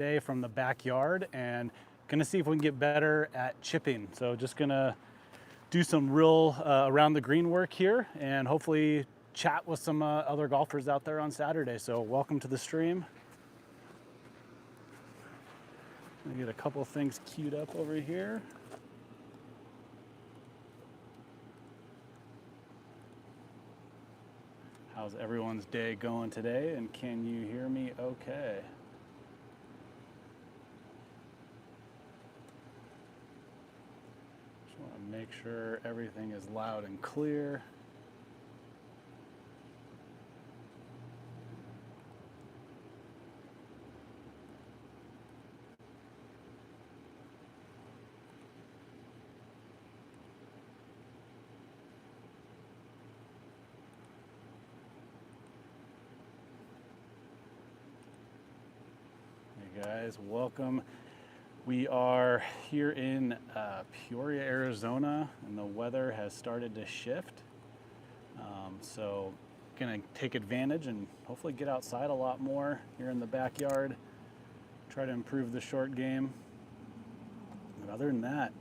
today from the backyard and gonna see if we can get better at chipping. So just gonna do some real around the green work here and hopefully chat with some other golfers out there on Saturday. So welcome to the stream. Let me get a couple of things queued up over here. How's everyone's day going today? And can you hear me okay? Just want to make sure everything is loud and clear. Guys, welcome. We are here in Peoria, Arizona, and the weather has started to shift. So gonna take advantage and hopefully get outside a lot more here in the backyard. Try to improve the short game. But other than that,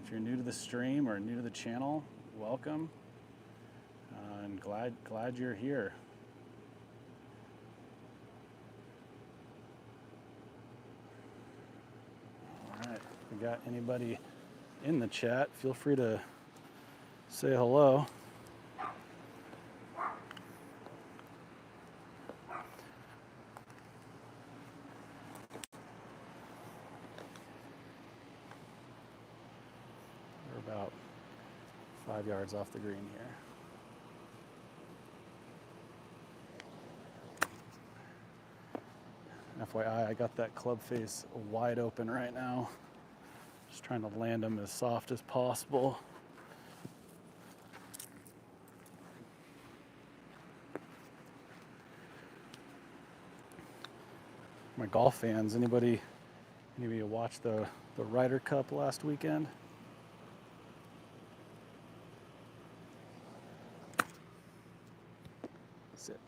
if you're new to the stream or new to the channel, welcome. And glad you're here. If we got anybody in the chat, feel free to say hello. We're about 5 yards off the green here. FYI, I got that club face wide open right now. Just trying to land them as soft as possible. My golf fans, anybody watch the Ryder Cup last weekend? Sit.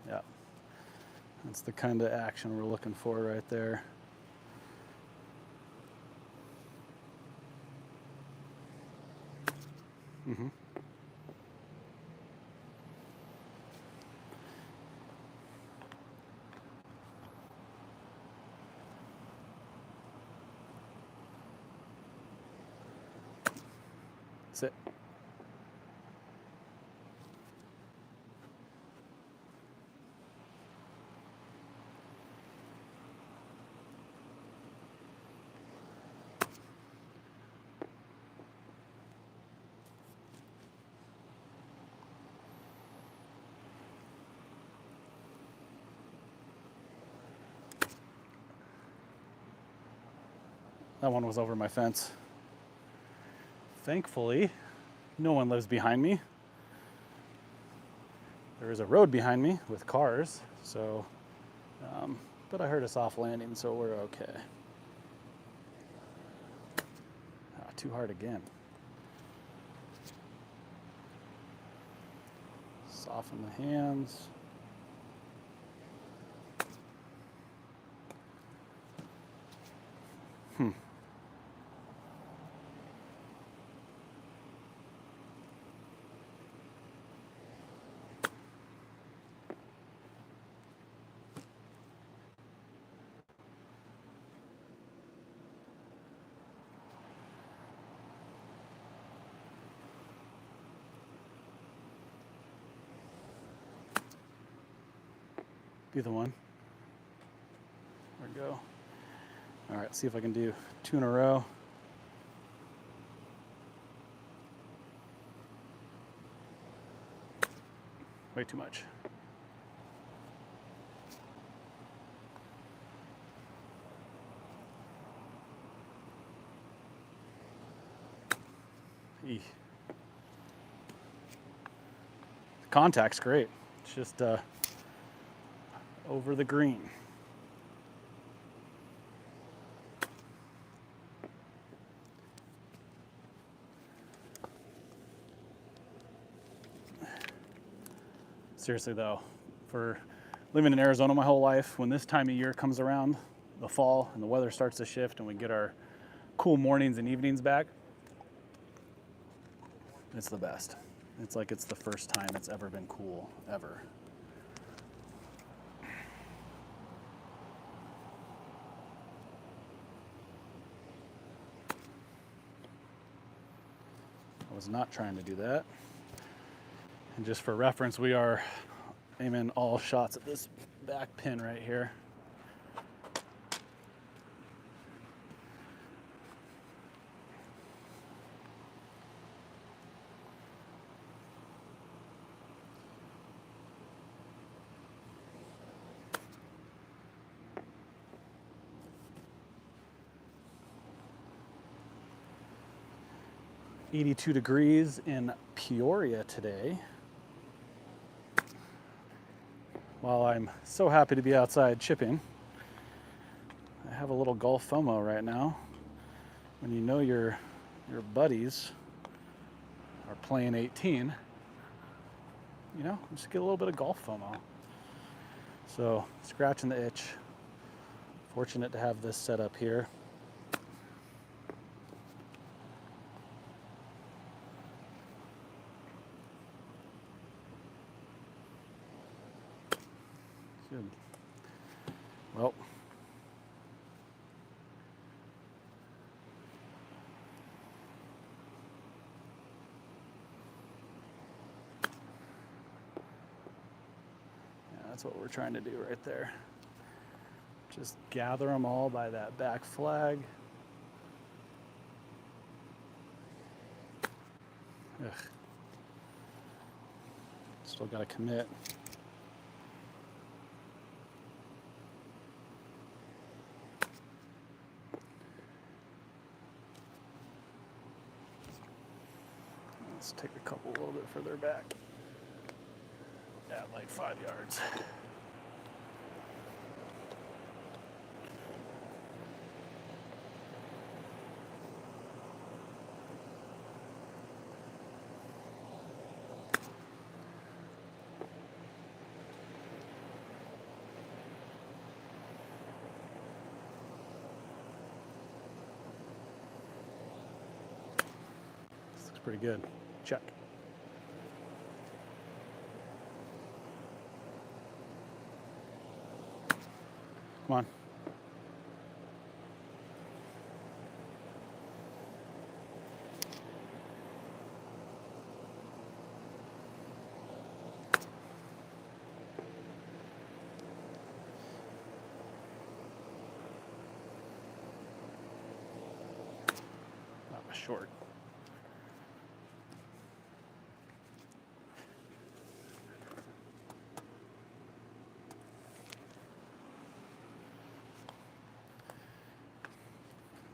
Yeah, that's the kind of action we're looking for right there. Mm-hmm. Sit. That one was over my fence. Thankfully, no one lives behind me. There is a road behind me with cars, so, but I heard a soft landing, so we're okay. Too hard again. Soften the hands. Be the one. There we go. All right, see if I can do 2 in a row. Way too much. The contact's great. It's just over the green. Seriously though, for living in Arizona my whole life, when this time of year comes around, the fall, and the weather starts to shift and we get our cool mornings and evenings back, it's the best. It's like it's the first time it's ever been cool, ever. I was not trying to do that. And just for reference, we are aiming all shots at this back pin right here. "82 degrees in Peoria today." While I'm so happy to be outside chipping, I have a little golf FOMO right now. When you know your buddies are playing 18, you know, just get a little bit of golf FOMO. So, scratching the itch. Fortunate to have this set up here. Good. Well, yeah, that's what we're trying to do right there. Just gather them all by that back flag. Ugh. Still got to commit. Let's take a couple a little bit further back. At like 5 yards. This looks pretty good. Check. Come on. That was short.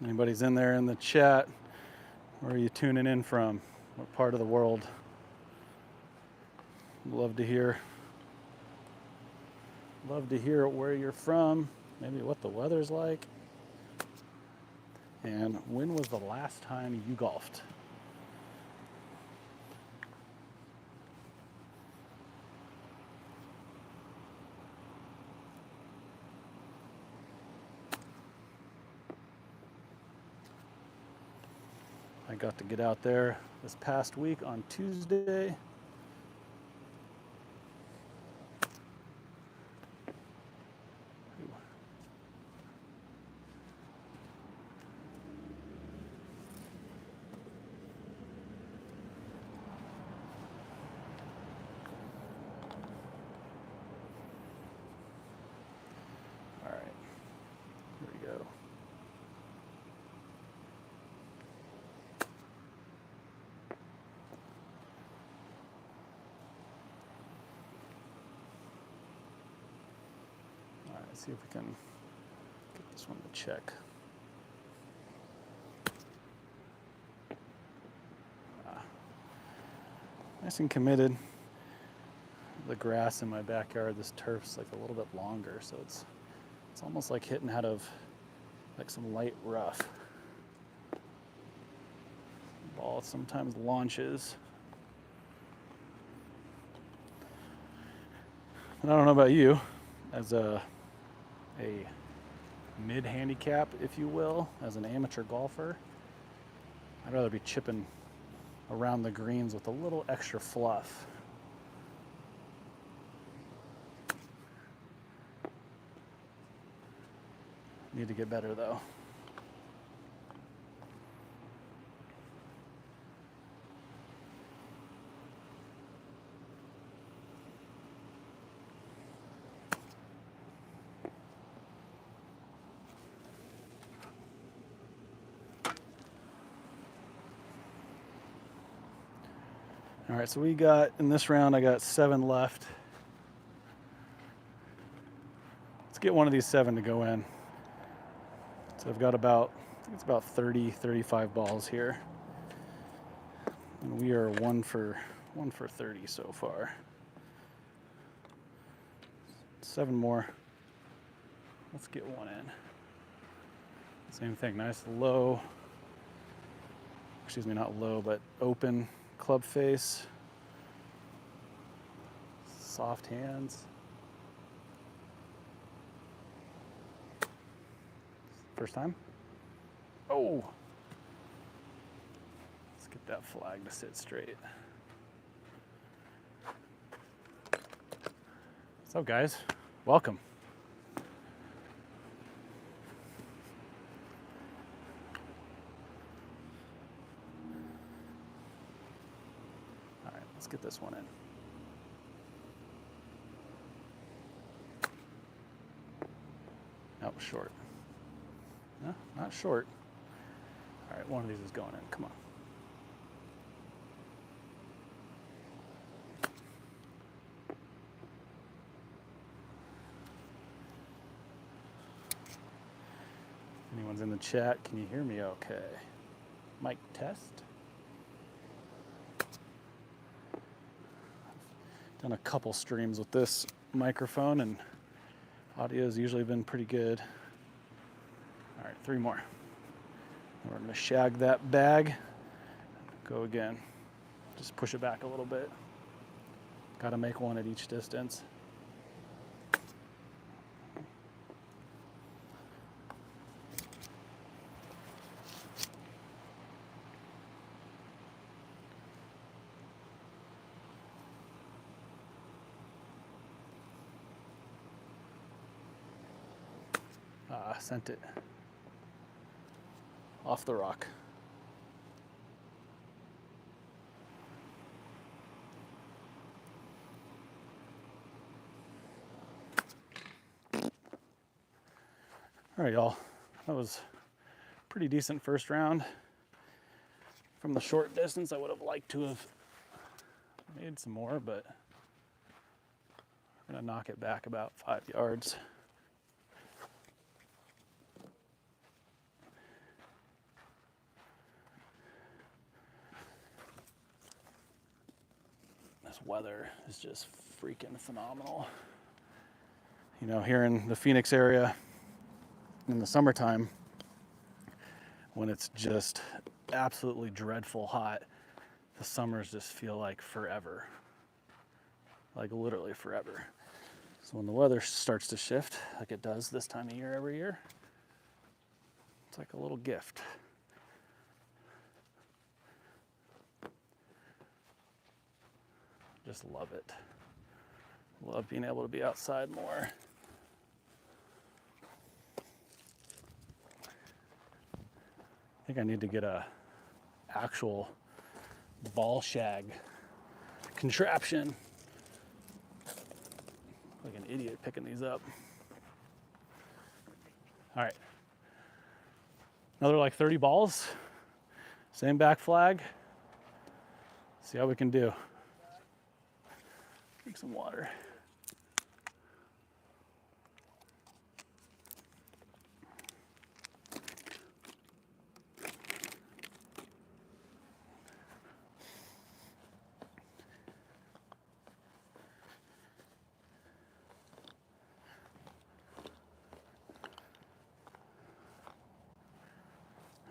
Anybody's in there in the chat? Where are you tuning in from? What part of the world? Love to hear where you're from, maybe what the weather's like, and when was the last time you golfed? I got to get out there this past week on Tuesday. All right, here we go. Let's see if we can get this one to check. Nice and committed. The grass in my backyard, this turf's like a little bit longer, so it's almost like hitting out of like some light rough. The ball sometimes launches. And I don't know about you, as a mid-handicap, if you will, as an amateur golfer, I'd rather be chipping around the greens with a little extra fluff. Need to get better though. All right, so we got, in this round, I got 7 left. Let's get one of these 7 to go in. So I've got about, I think it's about 30, 35 balls here. And we are one for 30 so far. 7 more. Let's get one in. Same thing, nice low, excuse me, not low, but open club face. Soft hands. First time. Oh! Let's get that flag to sit straight. What's up, guys? Welcome. All right, let's get this one in. Nope, short. No, not short. All right, one of these is going in. Come on. Anyone's in the chat, can you hear me okay? Mic test. Done a couple streams with this microphone and audio has usually been pretty good. All right, 3 more. We're gonna shag that bag. Go again. Just push it back a little bit. Gotta make one at each distance. Sent it off the rock. All right, y'all. That was a pretty decent first round. From the short distance, I would have liked to have made some more, but I'm gonna knock it back about 5 yards. This weather is just freaking phenomenal. You know, here in the Phoenix area in the summertime, when it's just absolutely dreadful hot, the summers just feel like forever. Like literally forever. So when the weather starts to shift, like it does this time of year every year, it's like a little gift. Just love it. Love being able to be outside more. I think I need to get a actual ball shag contraption. Like an idiot picking these up. All right. Another like 30 balls. Same back flag. See how we can do. Drink some water.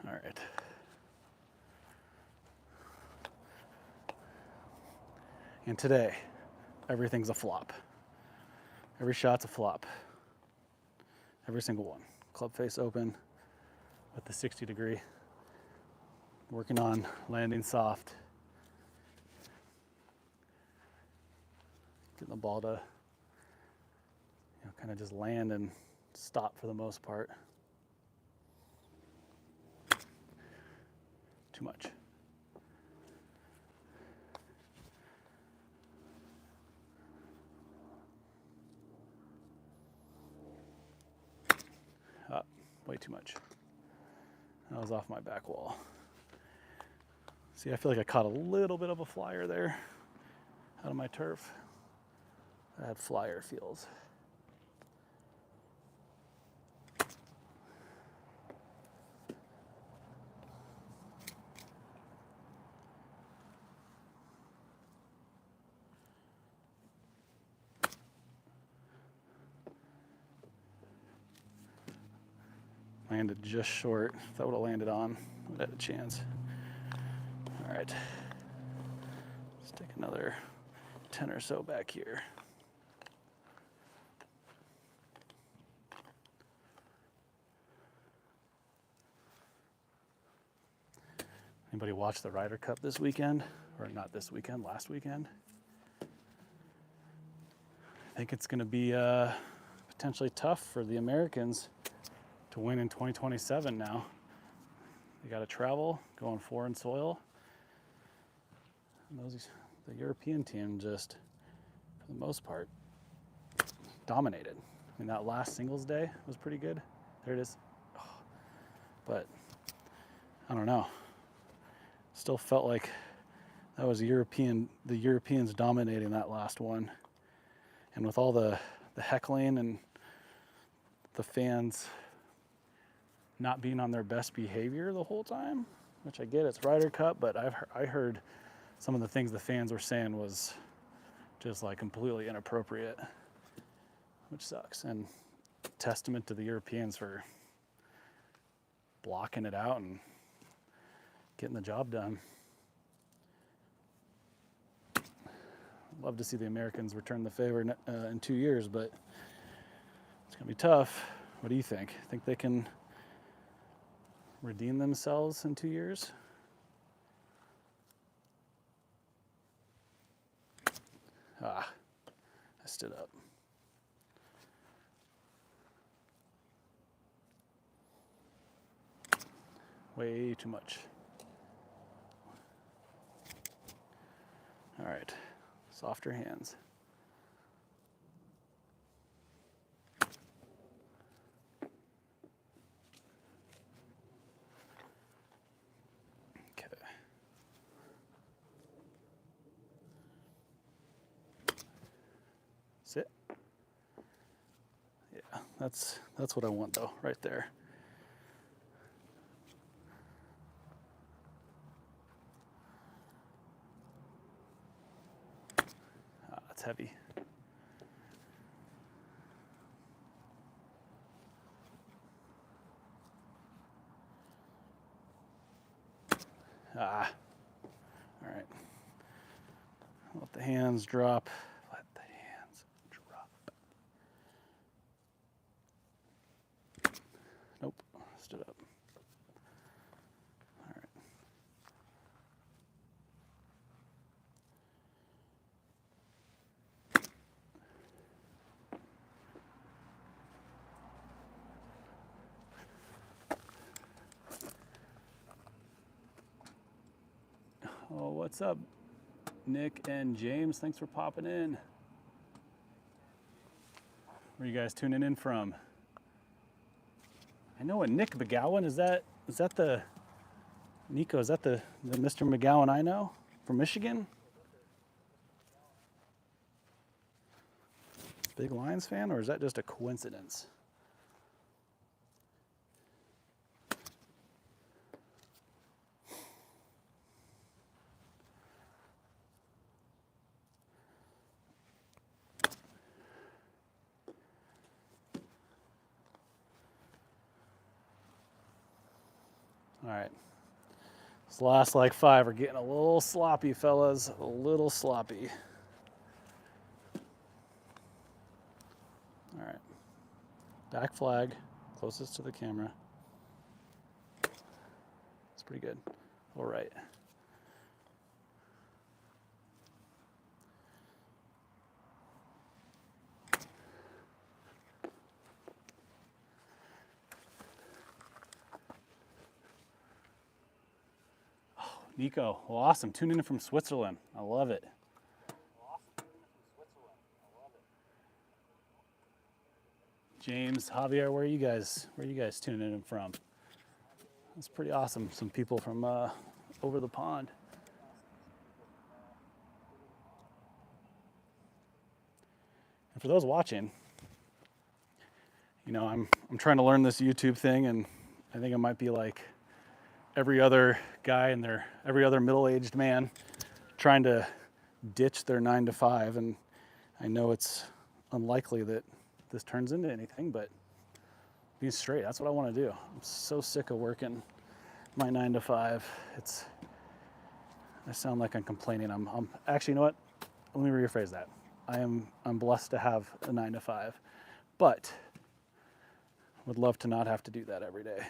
All right. And today, everything's a flop. Every shot's a flop. Every single one. Club face open with the 60 degree. Working on landing soft. Getting the ball to kind of just land and stop for the most part. Too much. Way too much. That was off my back wall. See, I feel like I caught a little bit of a flyer there out of my turf. I had flyer feels. Landed just short. If that would have landed on, I would have had a chance. All right. Let's take another 10 or so back here. Anybody watch the Ryder Cup this weekend? Or not this weekend, last weekend? I think it's going to be potentially tough for the Americans to win in 2027 now. They got to travel, go on foreign soil. And the European team just, for the most part, dominated. I mean, that last singles day was pretty good. There it is. Oh, but I don't know. Still felt like that was the Europeans dominating that last one. And with all the heckling and the fans not being on their best behavior the whole time, which I get, it's Ryder Cup, but I heard some of the things the fans were saying was just like completely inappropriate, which sucks. And testament to the Europeans for blocking it out and getting the job done. Love to see the Americans return the favor in 2 years, but it's gonna be tough. What do you think? Think they can redeem themselves in 2 years? I stood up. Way too much. All right, softer hands. Sit. Yeah, that's what I want though, right there. That's heavy. All right. Let the hands drop. Nope, stood up. All right. Oh, what's up, Nick and James? Thanks for popping in. Where are you guys tuning in from? I know a Nick McGowan. Is that the Nico? Is that the Mr. McGowan I know from Michigan? Big Lions fan, or is that just a coincidence? All right. This last like 5 are getting a little sloppy, fellas. A little sloppy. Back flag, closest to the camera. It's pretty good. All right. Oh, Nico, well, awesome. Tuning in from Switzerland. I love it. James, Javier, where are you guys tuning in from? That's pretty awesome. Some people from over the pond. And for those watching, you know, I'm trying to learn this YouTube thing, and I think I might be like every other guy and every other middle-aged man trying to ditch their 9 to 5, and I know it's unlikely that this turns into anything, but being straight, that's what I want to do. I'm so sick of working my 9 to 5. I sound like I'm complaining. I'm actually, you know what? Let me rephrase that. I'm blessed to have a 9 to 5, but would love to not have to do that every day.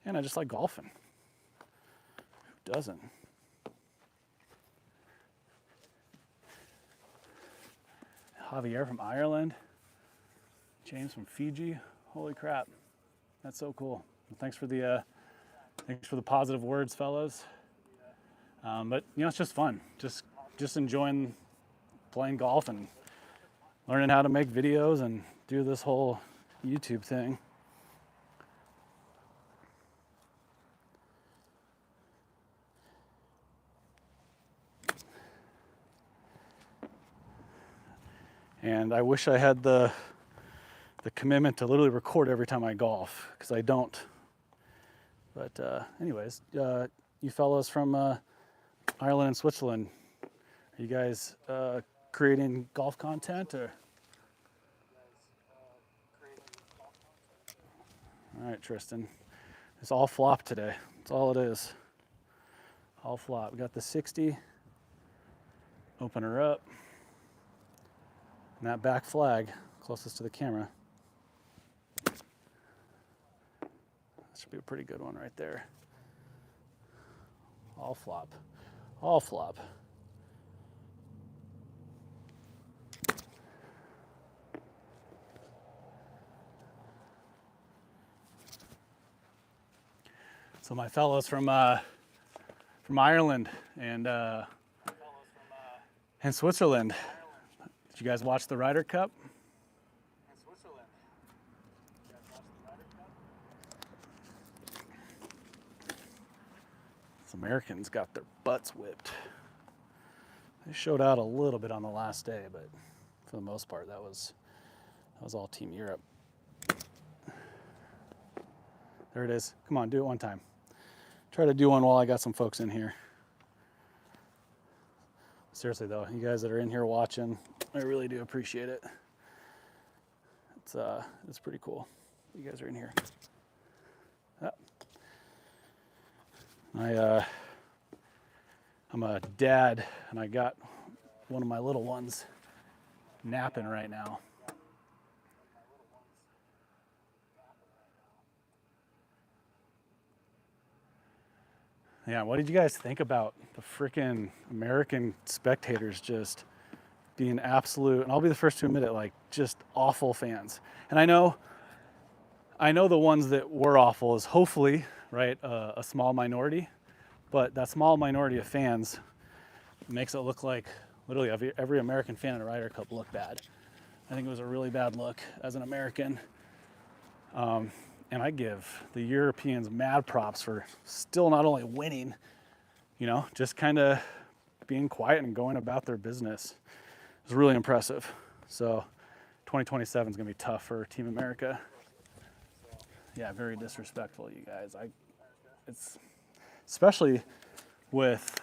And I just like golfing. Who doesn't? Javier from Ireland. James from Fiji. Holy crap. That's so cool. Well, thanks for the positive words, fellows. But you know, it's just fun. Just enjoying playing golf and learning how to make videos and do this whole YouTube thing. And I wish I had the commitment to literally record every time I golf, because I don't. But anyways, you fellows from Ireland and Switzerland, are you guys creating golf content, or? All right, Tristan. It's all flop today. That's all it is. All flop. We got the 60. Open her up. And that back flag, closest to the camera. That should be a pretty good one right there. All flop. All flop. So my fellows from Ireland and Switzerland. Did you guys watch the Ryder Cup? These Americans got their butts whipped. They showed out a little bit on the last day, but for the most part, that was all Team Europe. There it is. Come on, do it one time. Try to do one while I got some folks in here. Seriously though, you guys that are in here watching, I really do appreciate it. It's pretty cool. You guys are in here. I'm a dad, and I got one of my little ones napping right now. Yeah, what did you guys think about the freaking American spectators just being absolute, and I'll be the first to admit it, like just awful fans? And I know the ones that were awful is hopefully, right, a small minority, but that small minority of fans makes it look like literally every American fan in a Ryder Cup looked bad. I think it was a really bad look as an American. And I give the Europeans mad props for still not only winning, you know, just kind of being quiet and going about their business. It was really impressive. So 2027 is going to be tough for Team America. Yeah, very disrespectful, you guys. It's especially with,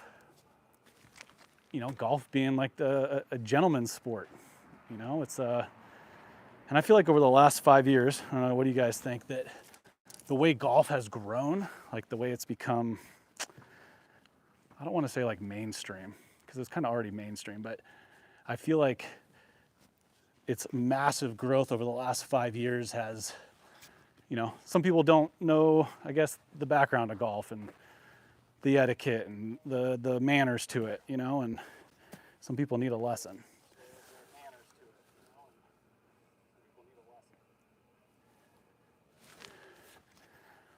you know, golf being like a gentleman's sport. You know, it's and I feel like over the last 5 years, I don't know, what do you guys think, that the way golf has grown, like the way it's become, I don't want to say like mainstream, because it's kind of already mainstream, but I feel like its massive growth over the last 5 years has, you know, some people don't know, I guess, the background of golf and the etiquette and the manners to it, you know, and some people need a lesson.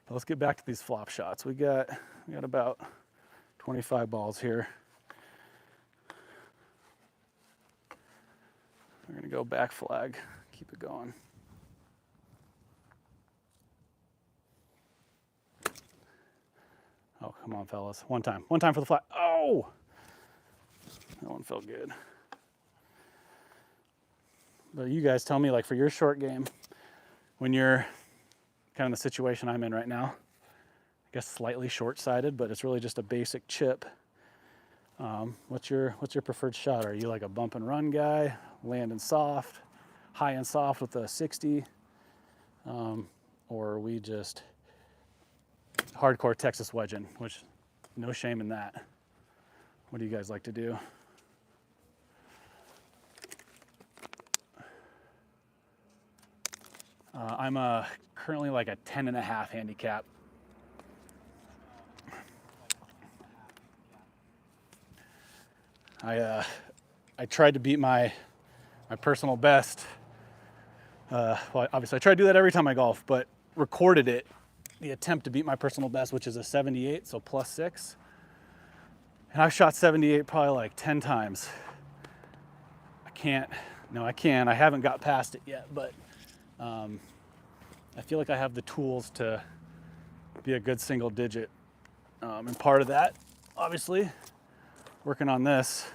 But let's get back to these flop shots. We got about 25 balls here. We're gonna go back flag, keep it going. Oh, come on, fellas. One time for the flag. Oh! That one felt good. But you guys tell me, like, for your short game, when you're kind of in the situation I'm in right now, I guess slightly short-sighted, but it's really just a basic chip. What's your preferred shot? Are you like a bump and run guy, landing soft, high and soft with a 60? Or are we just hardcore Texas wedging, which no shame in that. What do you guys like to do? I'm currently like a 10.5 handicap. I tried to beat my personal best. Well, obviously I try to do that every time I golf, but recorded it, the attempt to beat my personal best, which is a 78, so +6. And I've shot 78 probably like 10 times. I haven't got past it yet, but I feel like I have the tools to be a good single digit. And part of that, obviously, working on this.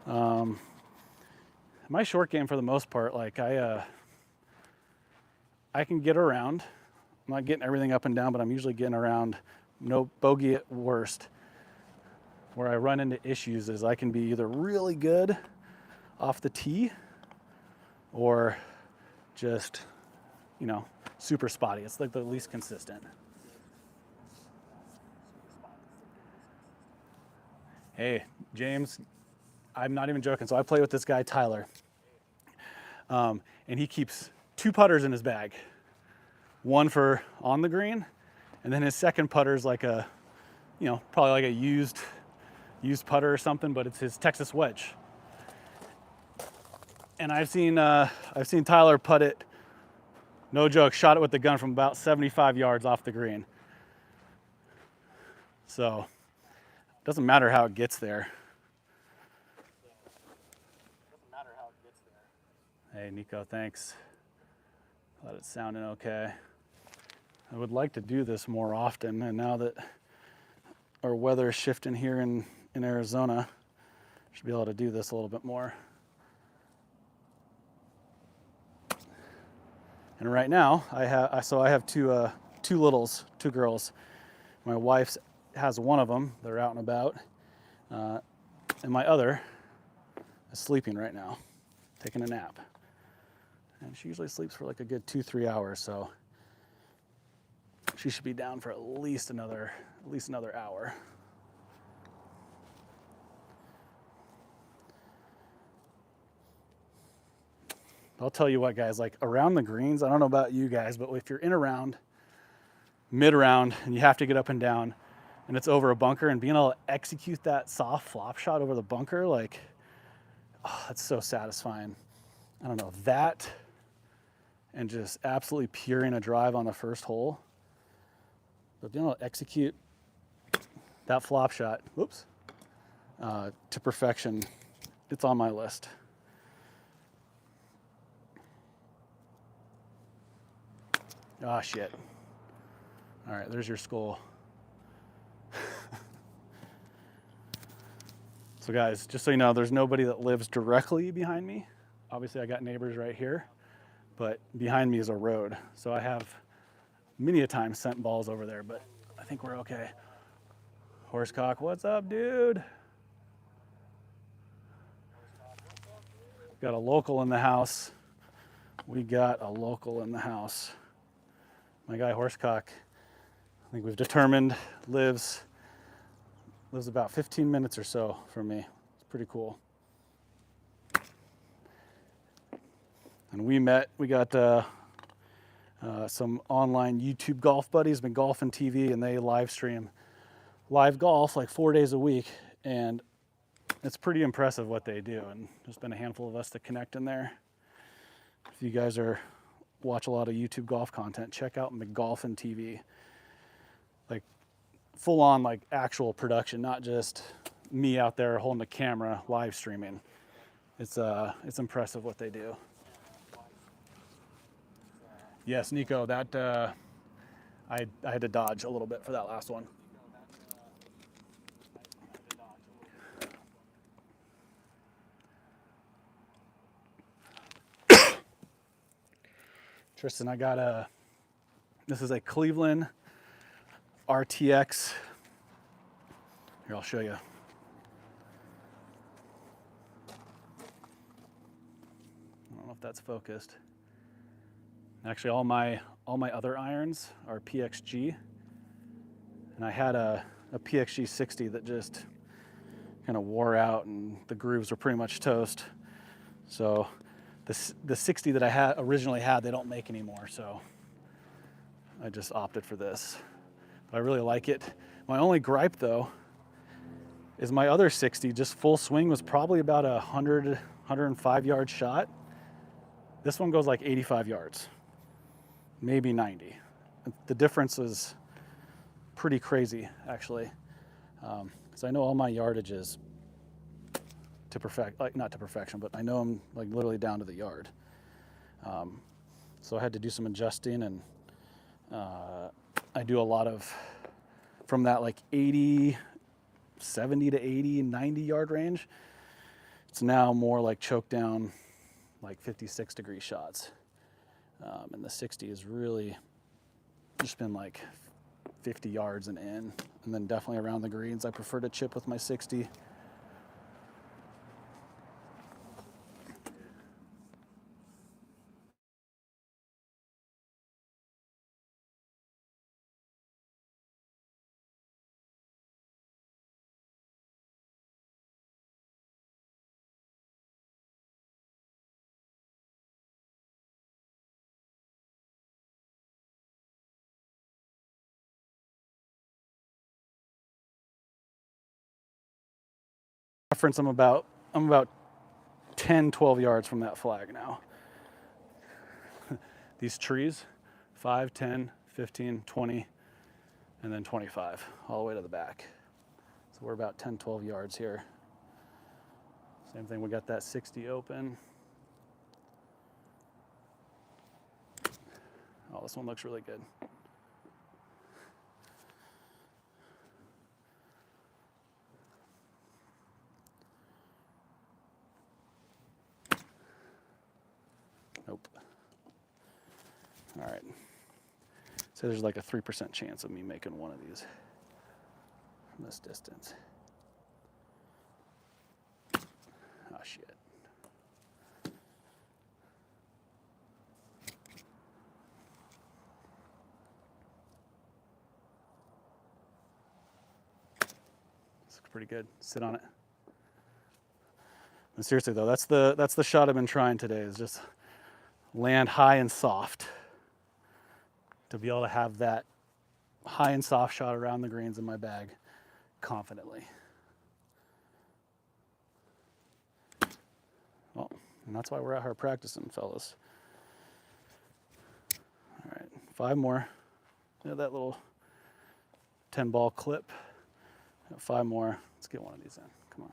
My short game, for the most part, like I can get around. I'm not getting everything up and down, but I'm usually getting around. No bogey at worst. Where I run into issues is I can be either really good off the tee or just, you know, super spotty. It's like the least consistent. Hey, James, I'm not even joking. So I play with this guy, Tyler, and he keeps 2 putters in his bag. One for on the green, and then his second putter is like a, you know, probably like a used putter or something, but it's his Texas wedge. And I've seen Tyler putt it, no joke, shot it with the gun from about 75 yards off the green. So it doesn't matter how it gets there. Hey, Nico, thanks. Glad it's sounding okay. I would like to do this more often, and now that our weather is shifting here in Arizona, I should be able to do this a little bit more. And right now, I have two littles, 2 girls. My wife has one of them. They're out and about, and my other is sleeping right now, taking a nap. And she usually sleeps for like a good 2-3 hours, so she should be down for at least another hour. I'll tell you what, guys, like around the greens, I don't know about you guys, but if you're in a round, mid-round, and you have to get up and down, and it's over a bunker, and being able to execute that soft flop shot over the bunker, like, oh, that's so satisfying. I don't know, that and just absolutely puring a drive on the first hole. But being able to execute that flop shot, to perfection, it's on my list. Ah, shit. All right, there's your skull. So guys, just so you know, there's nobody that lives directly behind me. Obviously I got neighbors right here, but behind me is a road. So I have many a time sent balls over there, but I think we're okay. Horsecock, what's up, dude? Got a local in the house. We got a local in the house. My guy Horsecock, I think we've determined, lives about 15 minutes or so from me. It's pretty cool. And we got some online YouTube golf buddies, been golfing TV, and they live stream live golf like 4 days a week. And it's pretty impressive what they do. And there's been a handful of us that connect in there. If you guys watch a lot of YouTube golf content, check out McGolfin TV. Like full on like actual production, not just me out there holding a camera live streaming. It's impressive what they do. Yes, Nico, that I had to dodge a little bit for that last one. Tristan, I got this is a Cleveland RTX. Here, I'll show you. I don't know if that's focused. Actually, all my other irons are PXG, and I had a PXG 60 that just kind of wore out, and the grooves were pretty much toast. So the 60 that I originally had, they don't make anymore, so I just opted for this. But I really like it. My only gripe, though, is my other 60, just full swing, was probably about 105 yard shot. This one goes like 85 yards, maybe 90. The difference is pretty crazy, actually, because I know all my yardage is to not to perfection, but I know I'm like literally down to the yard. So I had to do some adjusting, and I do a lot of, from that like 70 to 80, 90 yard range, it's now more like choke down, like 56 degree shots. And the 60 is really just been like 50 yards and in, and then definitely around the greens. I prefer to chip with my 60. Reference, I'm about 10, 12 yards from that flag now. These trees, 5, 10, 15, 20, and then 25, all the way to the back. So we're about 10, 12 yards here. Same thing, we got that 60 open. Oh, this one looks really good. Nope. All right. So there's like a 3% chance of me making one of these from this distance. Oh, shit. This looks pretty good. Sit on it. And seriously though, that's the shot I've been trying today, is just land high and soft. To be able to have that high and soft shot around the greens in my bag confidently. Well, and that's why we're out here practicing, fellas. All right, 5 more. Yeah, that little 10 ball clip. 5 more. Let's get one of these in. Come on.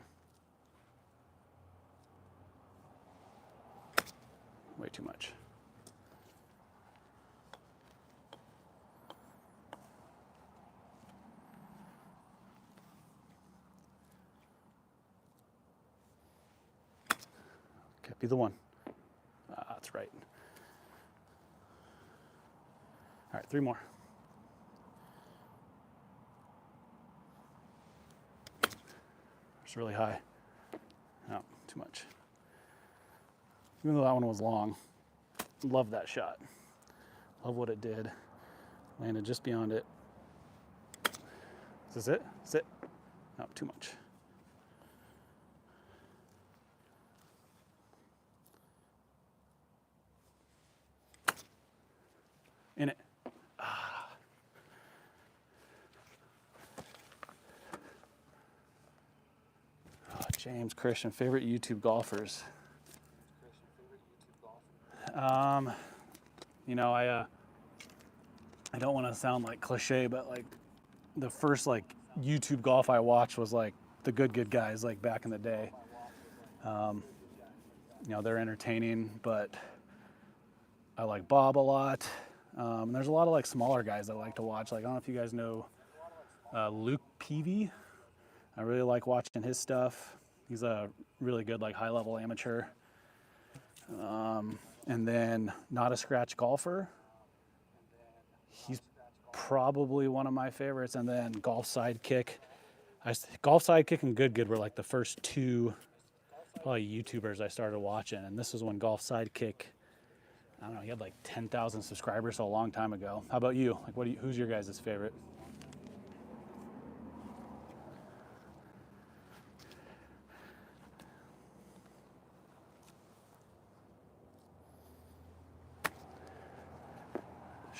Way too much. Okay, be the one. That's right. All right, 3 more. It's really high. No, too much. Even though that one was long, love that shot. Love what it did. Landed just beyond it. Is this it? Is it? No, too much. James Christian, favorite YouTube golfers. You know, I don't want to sound like cliche, but like the first like YouTube golf I watched was like the good guys, like back in the day. You know, they're entertaining, but I like Bob a lot. And there's a lot of like smaller guys I like to watch. Like, I don't know if you guys know Luke Peavy. I really like watching his stuff. He's a really good like high level amateur. And then Not a Scratch Golfer. He's probably one of my favorites. And then Golf Sidekick. Golf Sidekick and Good were like the first two probably YouTubers I started watching. And this was when Golf Sidekick, I don't know, he had like 10,000 subscribers so a long time ago. How about you? Like, who's your guys' favorite?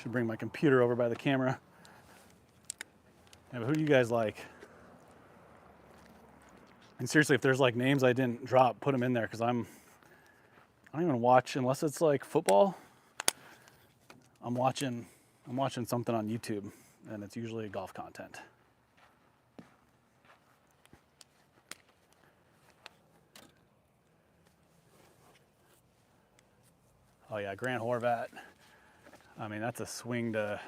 Should bring my computer over by the camera. Yeah, but who do you guys like? And seriously, if there's like names I didn't drop, put them in there, because I don't even watch unless it's like football. I'm watching something on YouTube, and it's usually golf content. Oh yeah, Grant Horvat. I mean, that's a swing to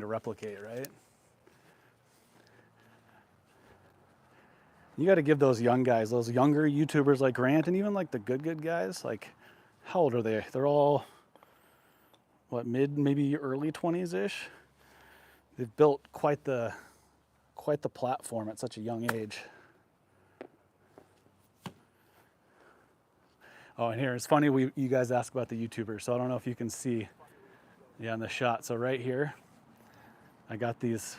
replicate, right? You got to give those young guys, those younger YouTubers like Grant, and even like the good guys, like, how old are they? They're all, what, mid, maybe early 20s-ish? They've built quite the platform at such a young age. Oh, and here, it's funny you guys ask about the YouTubers, so I don't know if you can see, yeah, in the shot. So right here, I got these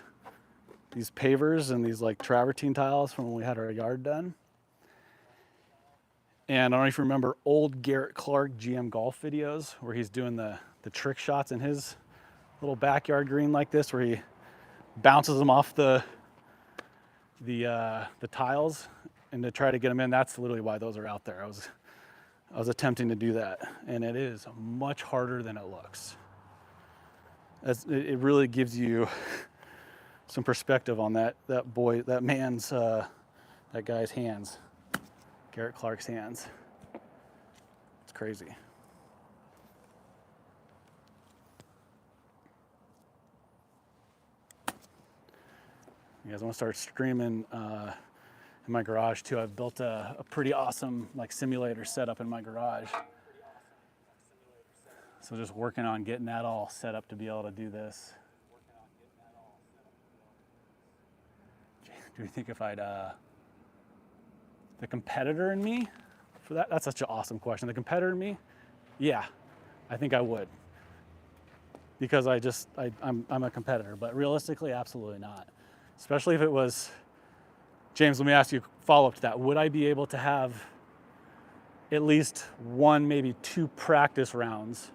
pavers and these like travertine tiles from when we had our yard done. And I don't know if you remember old Garrett Clark GM golf videos where he's doing the trick shots in his little backyard green like this, where he bounces them off the tiles and to try to get them in. That's literally why those are out there. I was attempting to do that, and it is much harder than it looks. It really gives you some perspective on that guy's hands, Garrett Clark's hands. It's crazy. You guys want to start streaming in my garage too? I've built a pretty awesome like simulator setup in my garage. So just working on getting that all set up to be able to do this. Do you think if I'd, the competitor in me, for that's such an awesome question. The competitor in me, yeah, I think I would. Because I'm a competitor, but realistically, absolutely not. Especially if it was, James, let me ask you a follow-up to that. Would I be able to have at least one, maybe two practice rounds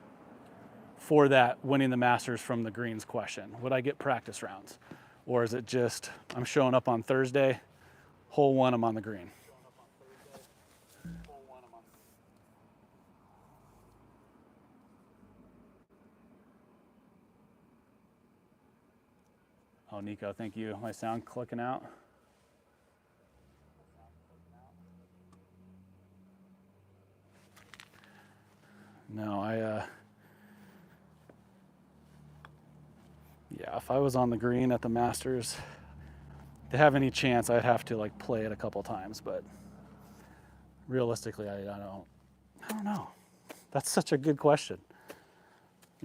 for that winning the Masters from the greens question? Would I get practice rounds? Or is it just, I'm showing up on Thursday, hole one, I'm on the green? Oh, Nico, thank you. My sound clicking out? No, yeah, if I was on the green at the Masters, to have any chance, I'd have to like play it a couple times, but realistically, I don't know. That's such a good question.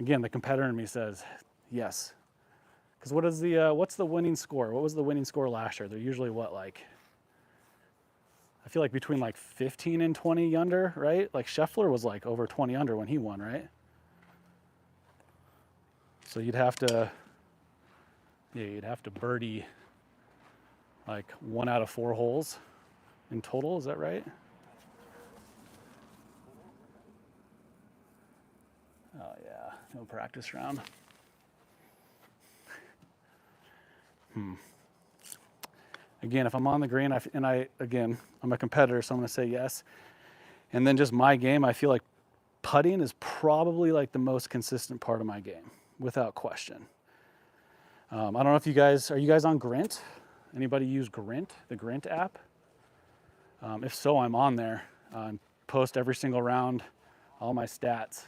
Again, the competitor in me says yes. Because what's the winning score? What was the winning score last year? They're usually what, like, I feel like between like 15 and 20 under, right? Like Scheffler was like over 20 under when he won, right? So you'd have to birdie like 1 out of 4 holes in total. Is that right? Oh yeah, no practice round. Again, if I'm on the green, again, I'm a competitor, so I'm going to say yes. And then just my game, I feel like putting is probably like the most consistent part of my game, without question. I don't know if are you guys on Grint? Anybody use Grint, the Grint app? If so, I'm on there. Post every single round, all my stats.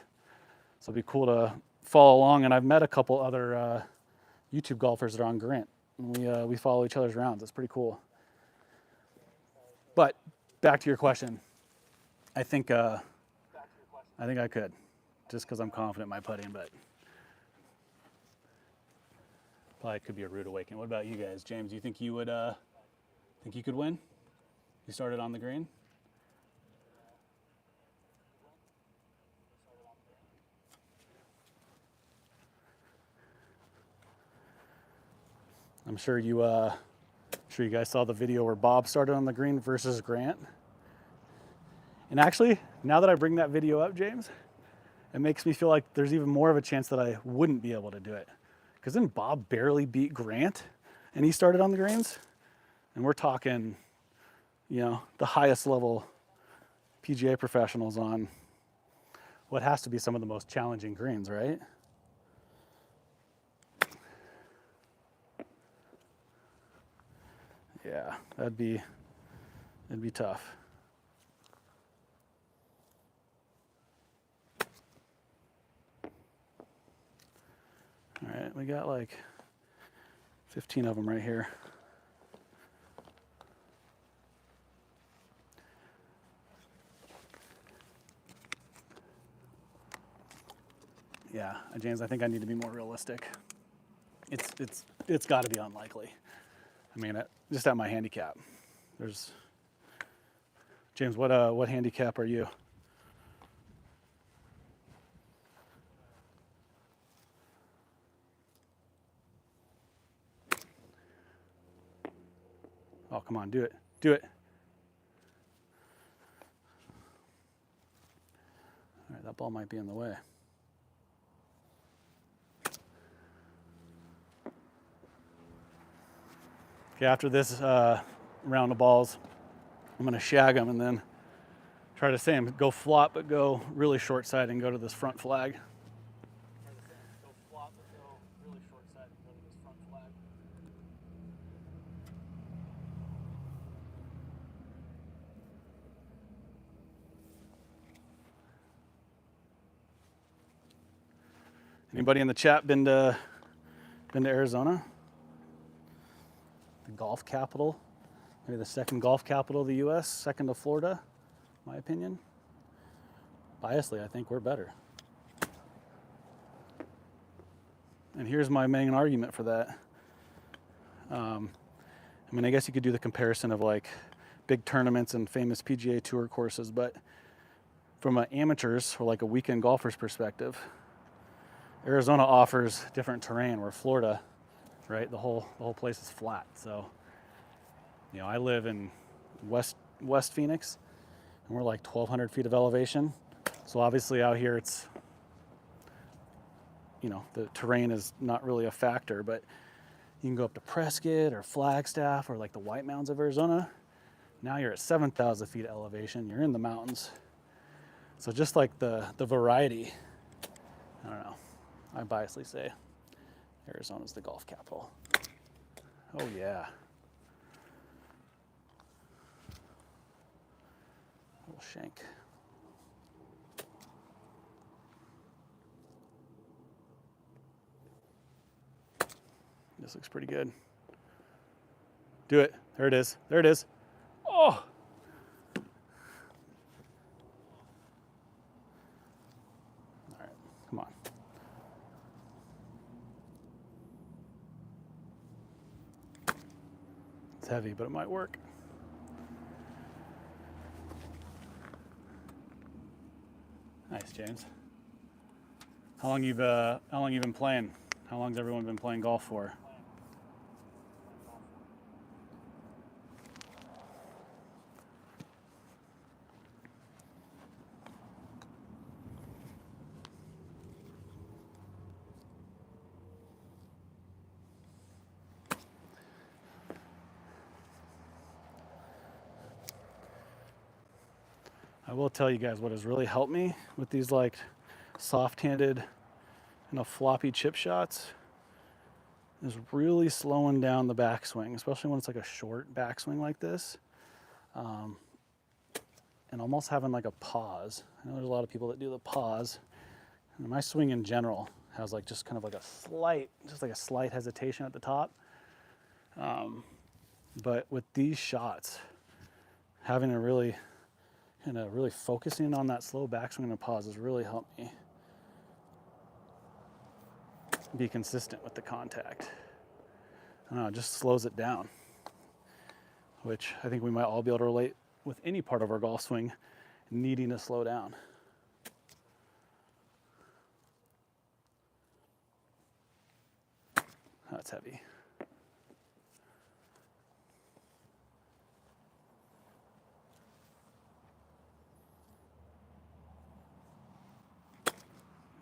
So it'd be cool to follow along. And I've met a couple other YouTube golfers that are on Grint. And we follow each other's rounds. It's pretty cool. But back to your question, I think I could, just because I'm confident in my putting, but probably could be a rude awakening. What about you guys, James? Do you think you would think you could win? You started on the green. I'm sure you guys saw the video where Bob started on the green versus Grant. And actually, now that I bring that video up, James, it makes me feel like there's even more of a chance that I wouldn't be able to do it. Because then Bob barely beat Grant, and he started on the greens. And we're talking, the highest level PGA professionals on what has to be some of the most challenging greens, right? Yeah, it'd be tough. All right, we got like 15 of them right here. Yeah, James, I think I need to be more realistic. It's got to be unlikely. I mean, just at my handicap. James, what handicap are you? Oh, come on, do it. Do it. All right, that ball might be in the way. Okay, after this round of balls, I'm going to shag them and then try to same, go flop, but go really short side and go to this front flag. Anybody in the chat been to Arizona? The golf capital, maybe the second golf capital of the U.S., second to Florida, in my opinion. Biasly, I think we're better. And here's my main argument for that. I guess you could do the comparison of like big tournaments and famous PGA Tour courses, but from an amateur's or like a weekend golfer's perspective, Arizona offers different terrain where Florida, right, the whole place is flat. So, I live in West Phoenix, and we're like 1,200 feet of elevation. So obviously out here it's, the terrain is not really a factor, but you can go up to Prescott or Flagstaff or like the White Mountains of Arizona. Now you're at 7,000 feet of elevation. You're in the mountains. So just like the variety, I don't know. I biasly say Arizona's the golf capital. Oh yeah. Little shank. This looks pretty good. Do it. There it is. There it is. Oh! All right, come on. It's heavy, but it might work. Nice, James. How long you been playing? How long's everyone been playing golf for? will tell you guys what has really helped me with these like soft-handed, floppy chip shots is really slowing down the backswing, especially when it's like a short backswing like this. And almost having like a pause. I know there's a lot of people that do the pause. And my swing in general has like just kind of like a slight hesitation at the top. But with these shots, having a really focusing on that slow backswing and pause has really helped me be consistent with the contact. I don't know, it just slows it down, which I think we might all be able to relate with any part of our golf swing needing to slow down. That's heavy.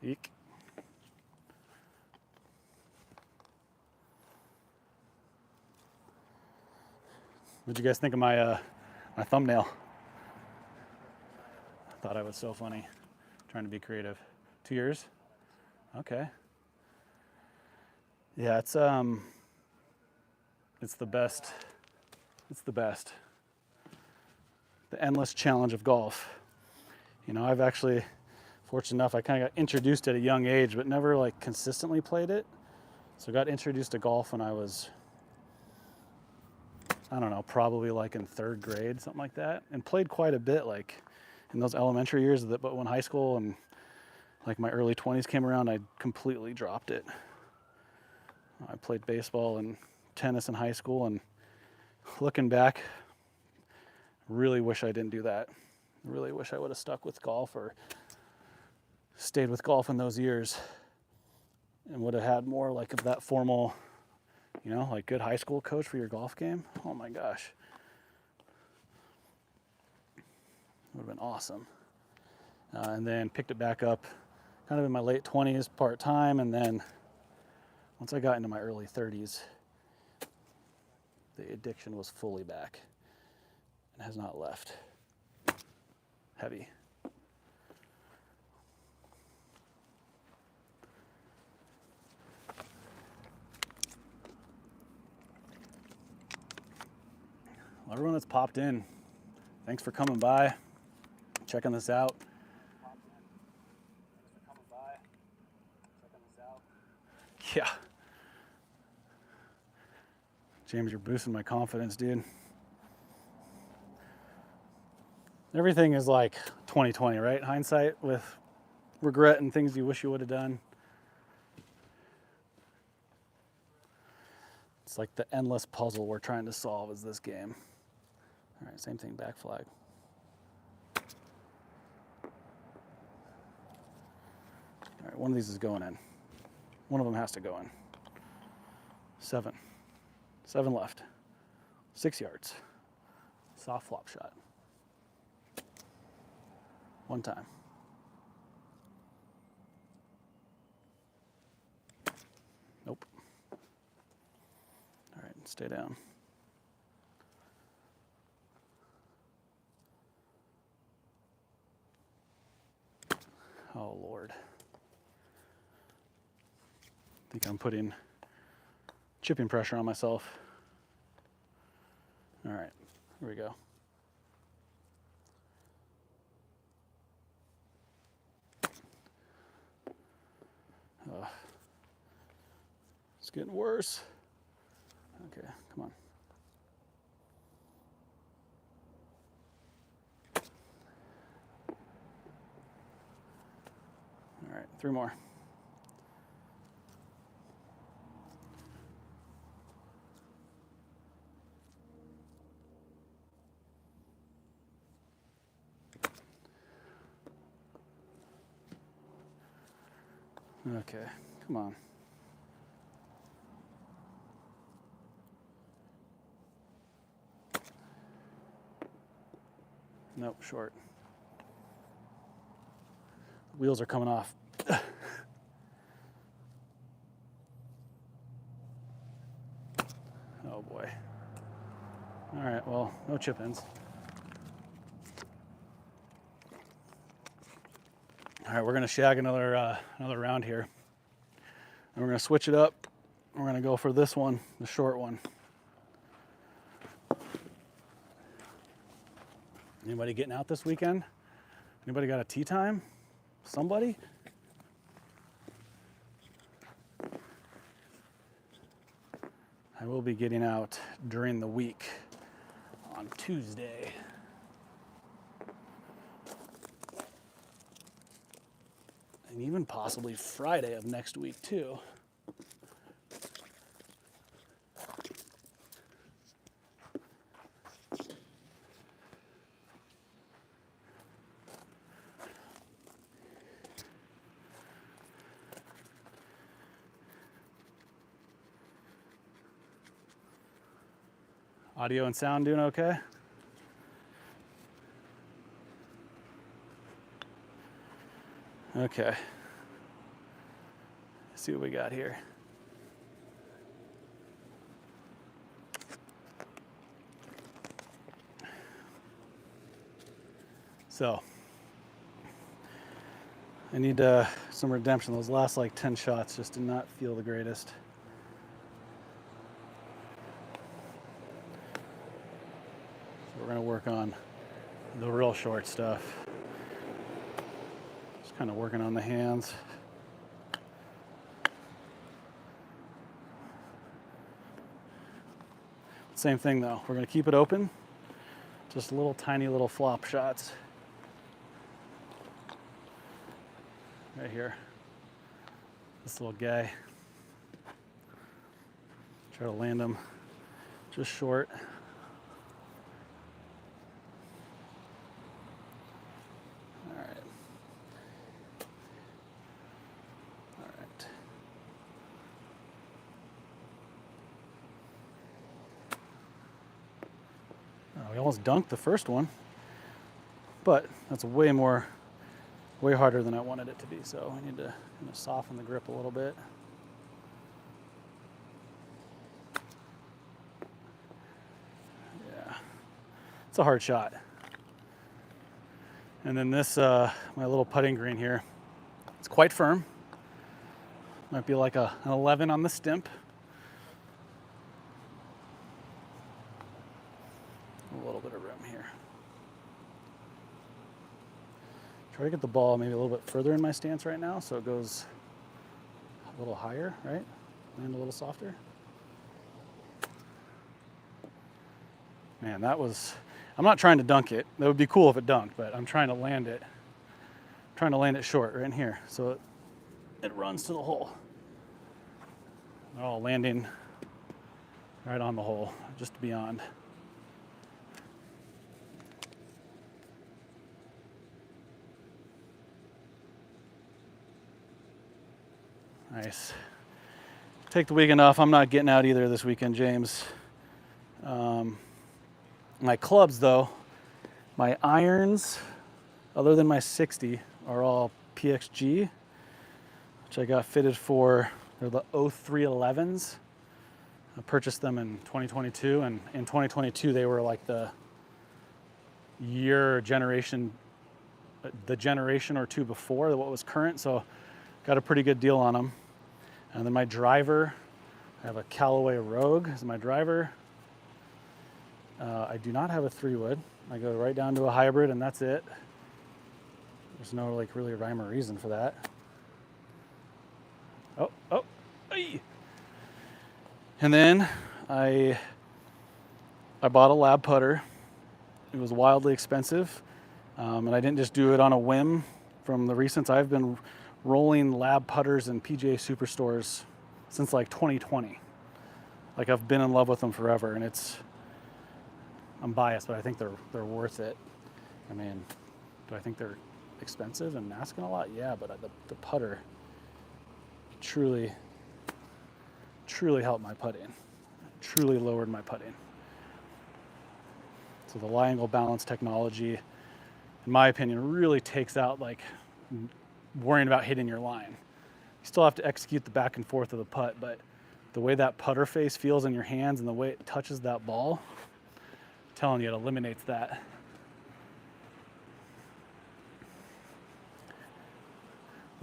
Eek. What'd you guys think of my thumbnail? I thought I was so funny, trying to be creative. 2 years? Okay. Yeah, it's the best. It's the best. The endless challenge of golf. I've actually, fortunate enough, I kind of got introduced at a young age, but never like consistently played it. So I got introduced to golf when I was, I don't know, probably like in 3rd grade, something like that, and played quite a bit like in those elementary years. But when high school and like my early 20s came around, I completely dropped it. I played baseball and tennis in high school, and looking back, really wish I didn't do that. Really wish I would have stuck with golf or stayed with golf in those years and would have had more like of that formal, like good high school coach for your golf game. Oh my gosh. It would have been awesome. And then picked it back up kind of in my late 20s part-time, and then once I got into my early 30s, the addiction was fully back and has not left. Heavy. Well, everyone that's popped in, thanks for coming by, checking this out. Yeah. James, you're boosting my confidence, dude. Everything is like 20/20, right? Hindsight with regret and things you wish you would have done. It's like the endless puzzle we're trying to solve is this game. All right, same thing, back flag. All right, one of these is going in. One of them has to go in. 7 left. 6 yards. Soft flop shot. One time. Nope. All right, stay down. Oh, Lord. I think I'm putting chipping pressure on myself. All right, here we go. It's getting worse. Okay, come on. All right, 3 more. Okay, come on. Nope, short. Wheels are coming off. Oh boy. All right, well, no chip ins. All right, we're gonna shag another round here. And we're gonna switch it up. We're gonna go for this one, the short one. Anybody getting out this weekend? Anybody got a tea time? Somebody? I will be getting out during the week on Tuesday. And even possibly Friday of next week too. Audio and sound doing okay? Okay. Let's see what we got here. So, I need some redemption. Those last like 10 shots just did not feel the greatest. So we're gonna work on the real short stuff. Just kind of working on the hands. Same thing though, we're gonna keep it open. Just little tiny little flop shots. Right here, this little guy. Try to land him just short. All right. All right. Oh, we almost dunked the first one, but that's way harder than I wanted it to be, so I need to kind of soften the grip a little bit. Yeah, it's a hard shot. And then this, my little putting green here, it's quite firm. Might be like an 11 on the stimp. A little bit of room here. Try to get the ball maybe a little bit further in my stance right now so it goes a little higher, right? Land a little softer. Man, that was, I'm not trying to dunk it. That would be cool if it dunked, but I'm trying to land it. I'm trying to land it short right in here so it runs to the hole. They're all landing right on the hole, just beyond. Nice. Take the weekend off. I'm not getting out either this weekend, James. My clubs, though, my irons, other than my 60, are all PXG, which I got fitted for. They're the 0311s. I purchased them in 2022, and in 2022 they were like the generation or two before what was current, so got a pretty good deal on them. And then my driver, I have a Callaway Rogue as my driver. I do not have a 3-wood. I go right down to a hybrid and that's it. There's no like really rhyme or reason for that. Ay. And then I bought a lab putter. It was wildly expensive. And I didn't just do it on a whim from the recents. I've been rolling lab putters in PGA Superstores since like 2020. Like I've been in love with them forever, and I'm biased, but I think they're worth it. I mean, do I think they're expensive and asking a lot? Yeah, but the putter truly helped my putting. Truly lowered my putting. So the lie angle balance technology, in my opinion, really takes out like worrying about hitting your line. You still have to execute the back and forth of the putt, but the way that putter face feels in your hands and the way it touches that ball, I'm telling you, it eliminates that.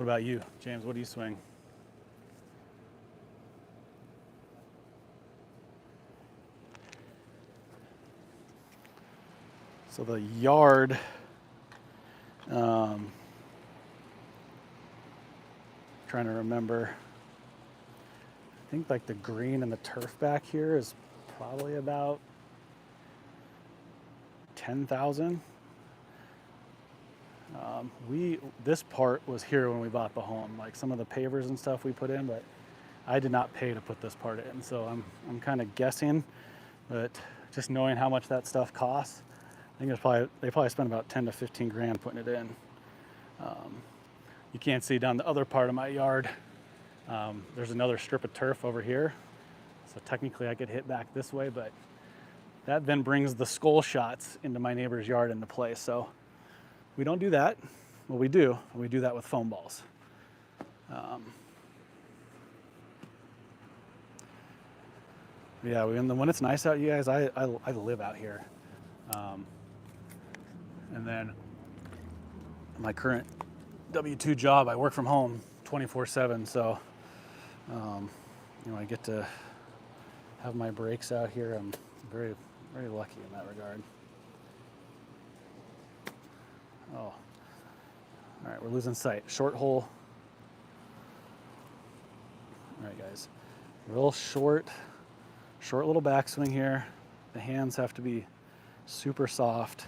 What about you, James? What do you swing? So the yard, trying to remember, I think like the green and the turf back here is probably about 10,000. This part was here when we bought the home, like some of the pavers and stuff we put in, but I did not pay to put this part in. So I'm kind of guessing, but just knowing how much that stuff costs, I think they probably spent about 10 to 15 grand putting it in. You can't see down the other part of my yard. There's another strip of turf over here. So technically I could hit back this way, but that then brings the skull shots into my neighbor's yard into play. So we don't do that. Well, we do. We do that with foam balls. Yeah, when it's nice out, you guys, I live out here. And then my current W-2 job, I work from home 24/7. So, I get to have my breaks out here. I'm very, very lucky in that regard. Oh, all right, we're losing sight. Short hole. All right, guys, real short little backswing here. The hands have to be super soft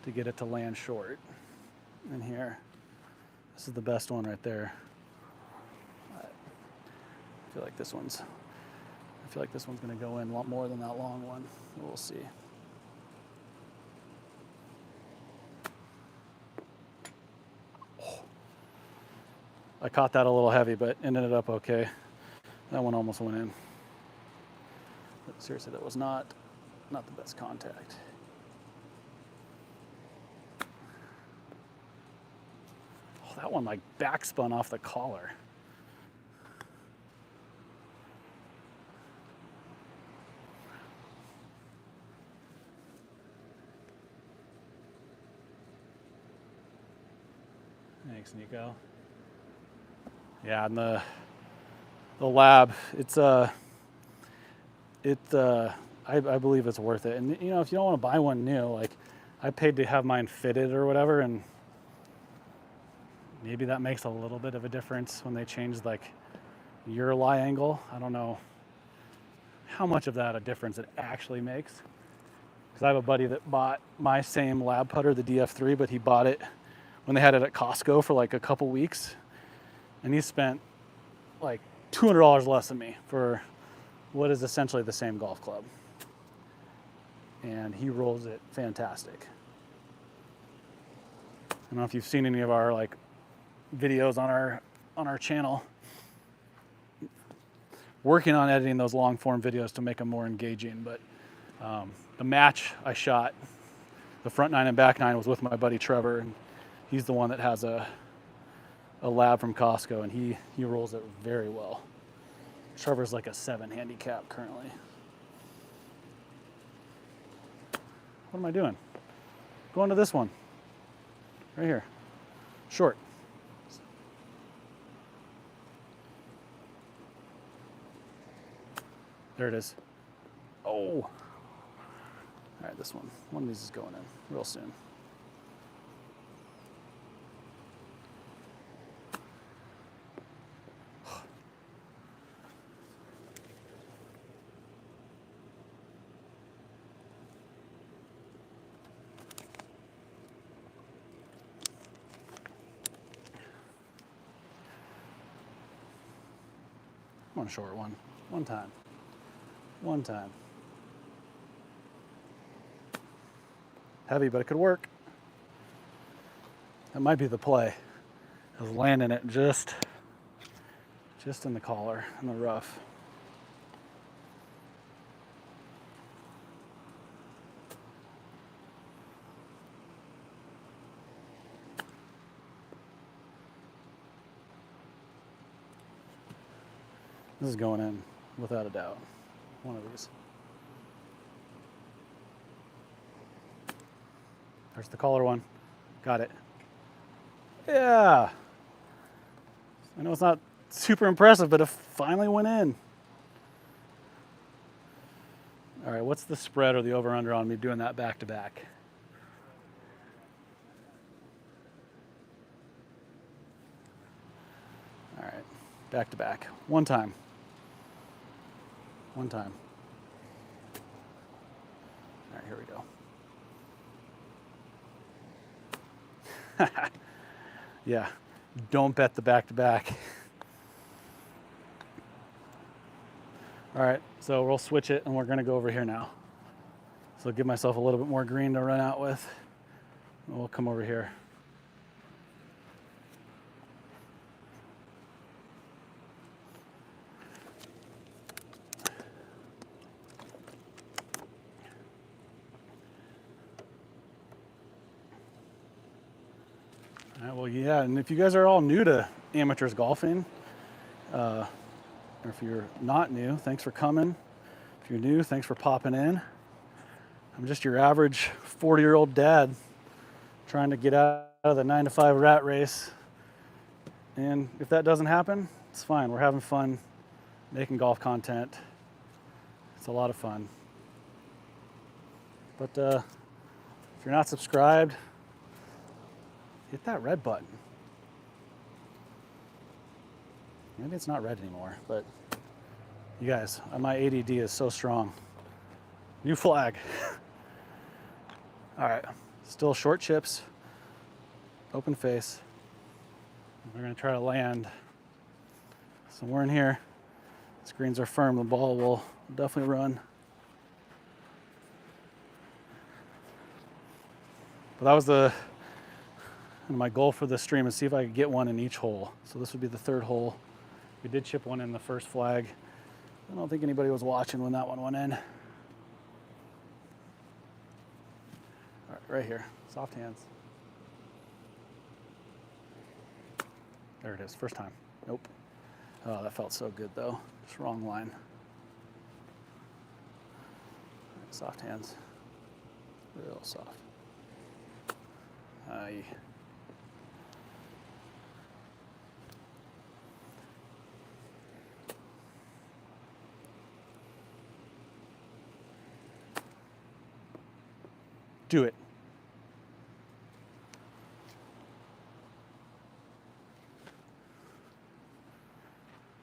to get it to land short. And here, this is the best one right there. I feel like this one's gonna go in a lot more than that long one. We'll see. I caught that a little heavy, but ended up okay. That one almost went in. But seriously, that was not the best contact. Oh, that one like backspun off the collar. Thanks, Nico. Yeah, and the lab, I believe it's worth it. And if you don't want to buy one new, like I paid to have mine fitted or whatever, and maybe that makes a little bit of a difference when they change like your lie angle. I don't know how much of that a difference it actually makes. Because I have a buddy that bought my same lab putter, the DF3, but he bought it when they had it at Costco for like a couple weeks. And he spent like $200 less than me for what is essentially the same golf club. And he rolls it fantastic. I don't know if you've seen any of our like videos on our channel. Working on editing those long form videos to make them more engaging, but the match I shot, the front nine and back nine, was with my buddy Trevor, and he's the one that has a lab from Costco, and he rolls it very well. Trevor's like a 7 handicap currently. What am I doing? Going to this one. Right here. Short. There it is. Oh. All right, this one. One of these is going in real soon. One short one. One time. One time. Heavy, but it could work. That might be the play. I was landing it just in the collar, in the rough. This is going in, without a doubt. One of these. There's the collar one. Got it. Yeah. I know it's not super impressive, but it finally went in. All right, what's the spread or the over-under on me doing that back-to-back? All right, back-to-back. One time. One time. All right, here we go. Yeah, don't bet the back-to-back. All right, so we'll switch it and we're gonna go over here now. So give myself a little bit more green to run out with. And we'll come over here. All right, well, yeah, and if you guys are all new to amateurs golfing, or if you're not new, thanks for coming. If you're new, thanks for popping in. I'm just your average 40-year-old dad trying to get out of the 9-to-5 rat race. And if that doesn't happen, it's fine. We're having fun making golf content. It's a lot of fun. But if you're not subscribed, hit that red button. Maybe it's not red anymore, but you guys, my ADD is so strong. New flag. All right, still short chips, open face. We're gonna try to land somewhere in here. Screens are firm, the ball will definitely run. But that was my goal for this stream, is see if I could get one in each hole. So this would be the third hole. We did chip one in the first flag. I don't think anybody was watching when that one went in. All right, right here, soft hands. There it is, first time. Nope. Oh, that felt so good though. Just wrong line. Soft hands, real soft. Aye. Do it.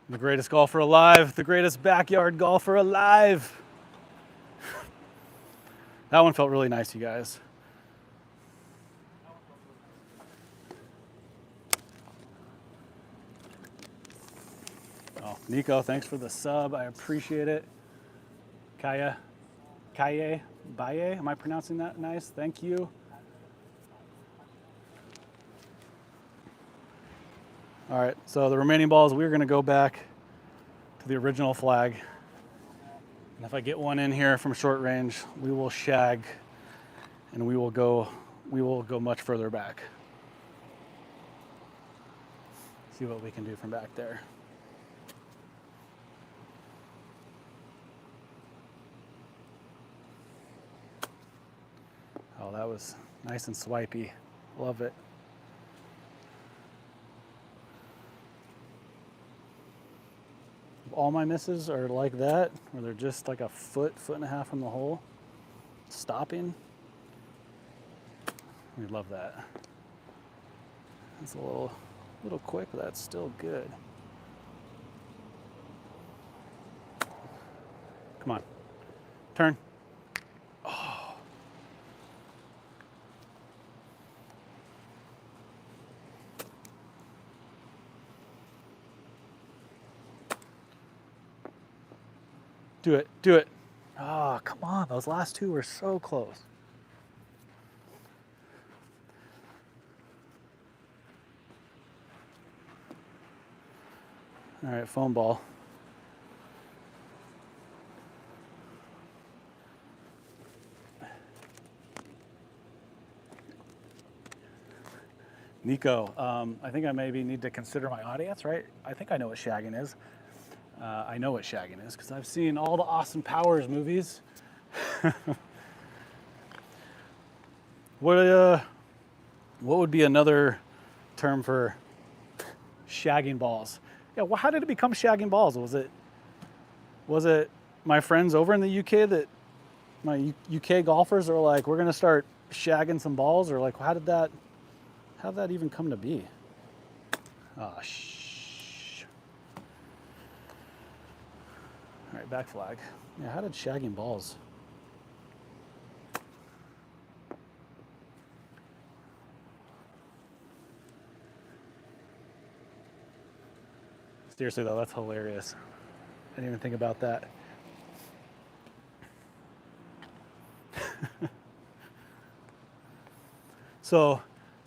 The greatest golfer alive, the greatest backyard golfer alive. That one felt really nice, you guys. Oh, Nico, thanks for the sub. I appreciate it. Kaya, Baye, am I pronouncing that nice? Thank you. All right, so the remaining balls, we're gonna go back to the original flag. And if I get one in here from short range, we will shag and we will go much further back. See what we can do from back there. Oh, that was nice and swipey. Love it. All my misses are like that, where they're just like a foot and a half from the hole, stopping. We love that. It's a little quick, but that's still good. Come on, turn. Oh. Do it, do it. Oh, come on, those last two were so close. All right, foam ball. Nico, I think I maybe need to consider my audience, right? I think I know what shagging is. I know what shagging is because I've seen all the Austin Powers movies. What would be another term for shagging balls. Yeah, well, how did it become shagging balls? Was it my friends over in the UK that my UK golfers are like, we're gonna start shagging some balls, or like how did that even come to be? Oh, shh. All right, back flag. Yeah, how did shagging balls? Seriously though, that's hilarious. I didn't even think about that. So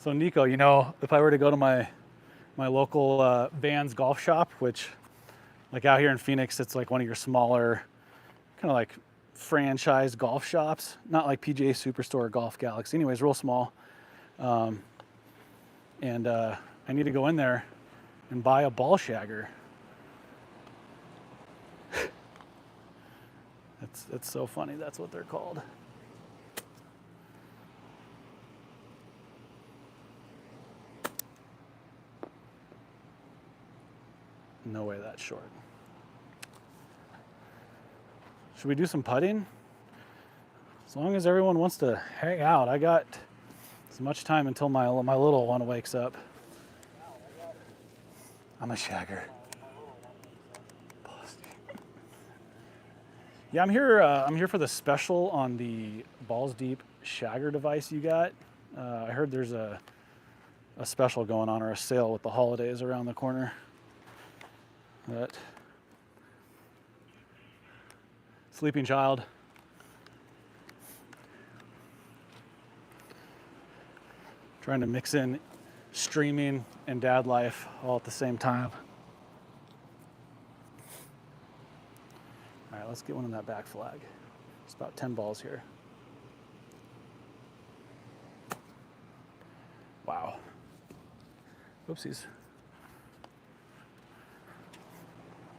Nico, you know, if I were to go to my local Vans golf shop, which like out here in Phoenix, it's like one of your smaller kind of like franchise golf shops, not like PGA Superstore or Golf Galaxy. Anyways, real small. And I need to go in there and buy a ball shagger. That's so funny. That's what they're called. No way that's short. Should we do some putting? As long as everyone wants to hang out, I got as much time until my little one wakes up. I'm a shagger. Yeah, I'm here for the special on the Balls Deep shagger device you got. I heard there's a special going on, or a sale with the holidays around the corner. But sleeping child. Trying to mix in streaming and dad life all at the same time. All right, let's get one on that back flag. It's about 10 balls here. Wow. Oopsies.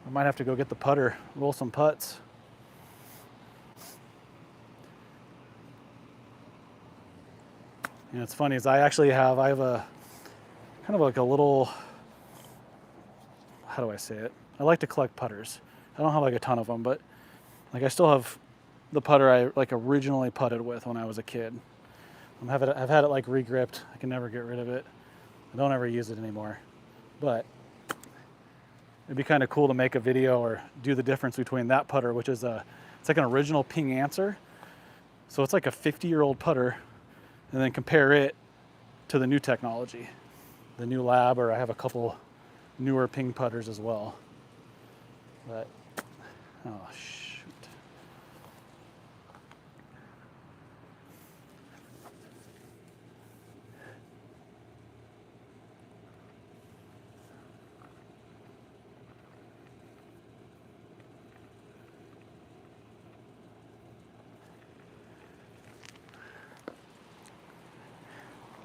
I might have to go get the putter, roll some putts. And it's funny, is I have a kind of like a little, how do I say it? I like to collect putters. I don't have like a ton of them, but like I still have the putter I like originally putted with when I was a kid. I've had it like regripped. I can never get rid of it. I don't ever use it anymore. But it'd be kind of cool to make a video or do the difference between that putter, which is it's like an original Ping Answer. So it's like a 50-year-old putter, and then compare it to the new technology, the new Lab, or I have a couple newer Ping putters as well. But, oh shoot.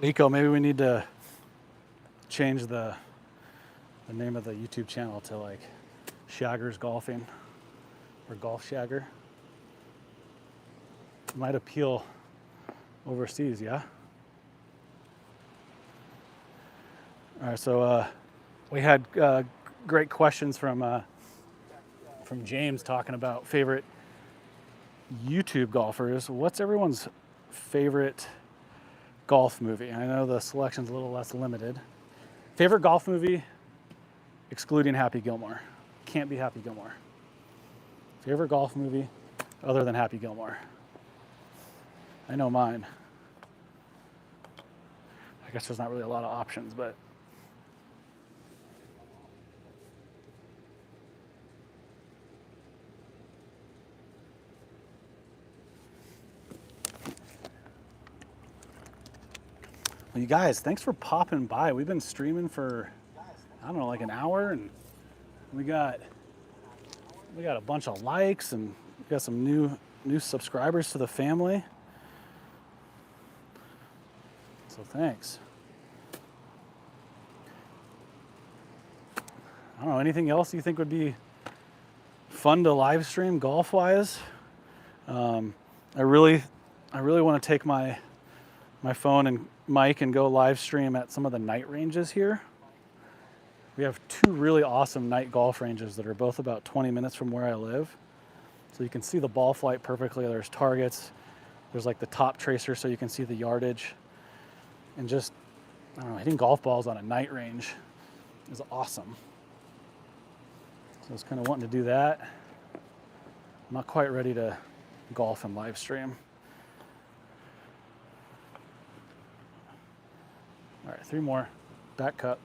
Nico, maybe we need to change the name of the YouTube channel to like Shaggers Golfing or Golf Shagger. It might appeal overseas, yeah? All right, so we had great questions from James talking about favorite YouTube golfers. What's everyone's favorite golf movie? I know the selection's a little less limited. Favorite golf movie, excluding Happy Gilmore. Can't be Happy Gilmore. Favorite golf movie other than Happy Gilmore. I know mine. I guess there's not really a lot of options, but well, you guys, thanks for popping by. We've been streaming for, I don't know, like an hour, and we got a bunch of likes, and we got some new subscribers to the family. So thanks. I don't know, anything else you think would be fun to live stream golf-wise? I really want to take my phone and mic and go live stream at some of the night ranges here. We have two really awesome night golf ranges that are both about 20 minutes from where I live. So you can see the ball flight perfectly. There's targets. There's like the top tracer so you can see the yardage. And just, I don't know, hitting golf balls on a night range is awesome. So I was kind of wanting to do that. I'm not quite ready to golf and live stream. All right, 3 more. Back cut.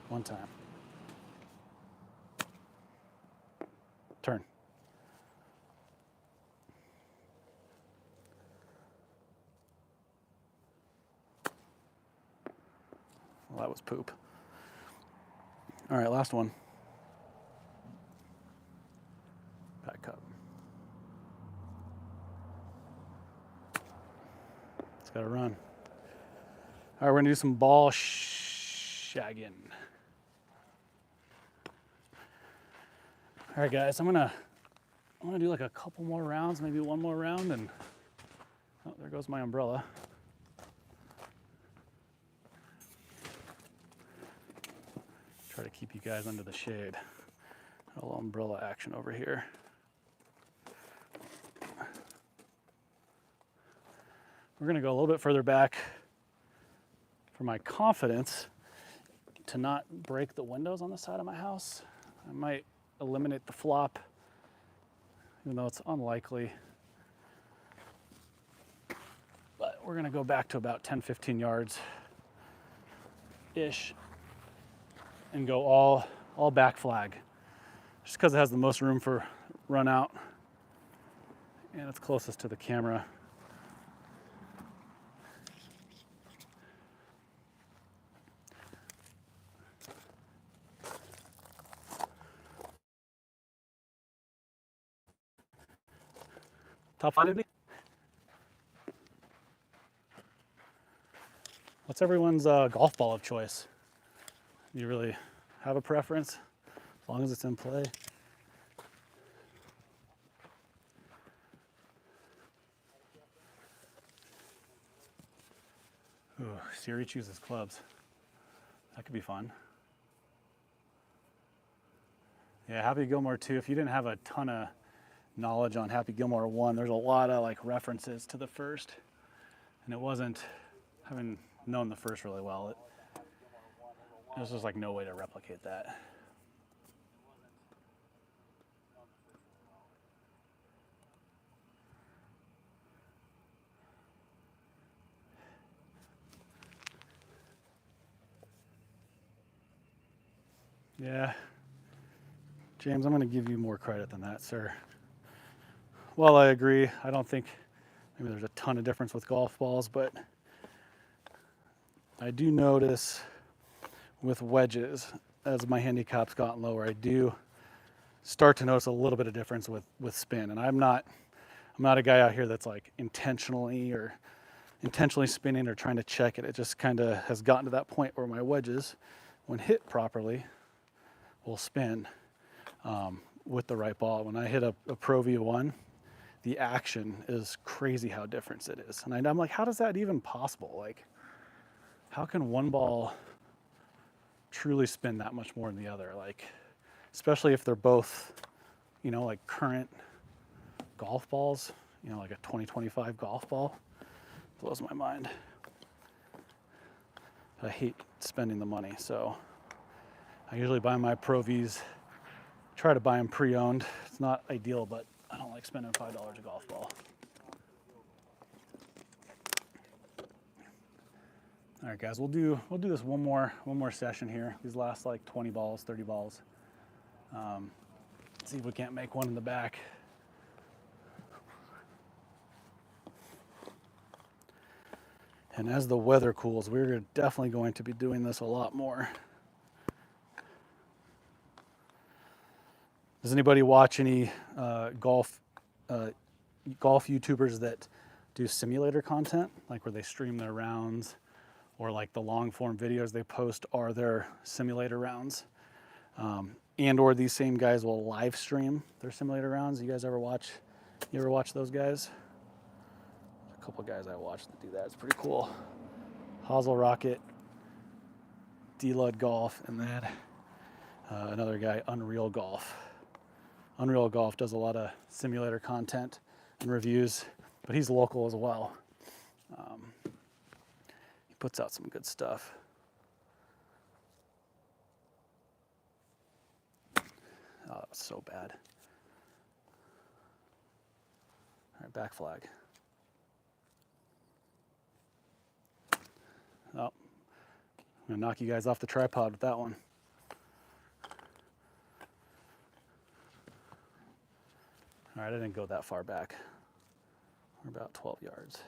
1 time. Turn. Well, that was poop. All right, last one. Back cut. It's got to run. All right, we're gonna do some ball shagging. All right, guys, I'm gonna do like a couple more rounds, maybe 1 more round, and oh, there goes my umbrella. Try to keep you guys under the shade. A little umbrella action over here. We're gonna go a little bit further back for my confidence to not break the windows on the side of my house. I might eliminate the flop, even though it's unlikely. But we're gonna go back to about 10, 15 yards-ish and go all back flag, just because it has the most room for run out and it's closest to the camera. Top 5? What's everyone's golf ball of choice? Do you really have a preference, as long as it's in play? Ooh, Siri chooses clubs. That could be fun. Yeah, Happy Gilmore 2. If you didn't have a ton of knowledge on Happy Gilmore 1, there's a lot of like references to the first, and it wasn't, having known the first really well, there's just like no way to replicate that. Yeah, James, I'm going to give you more credit than that, sir. Well, I agree. I don't think maybe there's a ton of difference with golf balls, but I do notice with wedges, as my handicap's gotten lower, I do start to notice a little bit of difference with spin. And I'm not a guy out here that's like intentionally spinning or trying to check it. It just kind of has gotten to that point where my wedges, when hit properly, will spin with the right ball. When I hit a Pro V1, the action is crazy how different it is. And I'm like, how does that even possible? Like, how can one ball truly spin that much more than the other? Like, especially if they're both, you know, like current golf balls, you know, like a 2025 golf ball. Blows my mind. I hate spending the money, so I usually buy my Pro Vs, try to buy them pre-owned. It's not ideal, but I don't like spending $5 a golf ball. All right, guys, we'll do this one more session here. These last like 20 balls, 30 balls. See if we can't make one in the back. And as the weather cools, we're definitely going to be doing this a lot more. Does anybody watch any golf YouTubers that do simulator content, like where they stream their rounds, or like the long form videos they post are their simulator rounds? And or these same guys will live stream their simulator rounds. You guys ever watch? You ever watch those guys? There's a couple guys I watch that do that. It's pretty cool. Hazel Rocket, D-Lud Golf, and then another guy, Unreal Golf. Unreal Golf does a lot of simulator content and reviews, but he's local as well. He puts out some good stuff. Oh, that was so bad. All right, back flag. Oh, I'm gonna knock you guys off the tripod with that one. All right, I didn't go that far back. We're about 12 yards.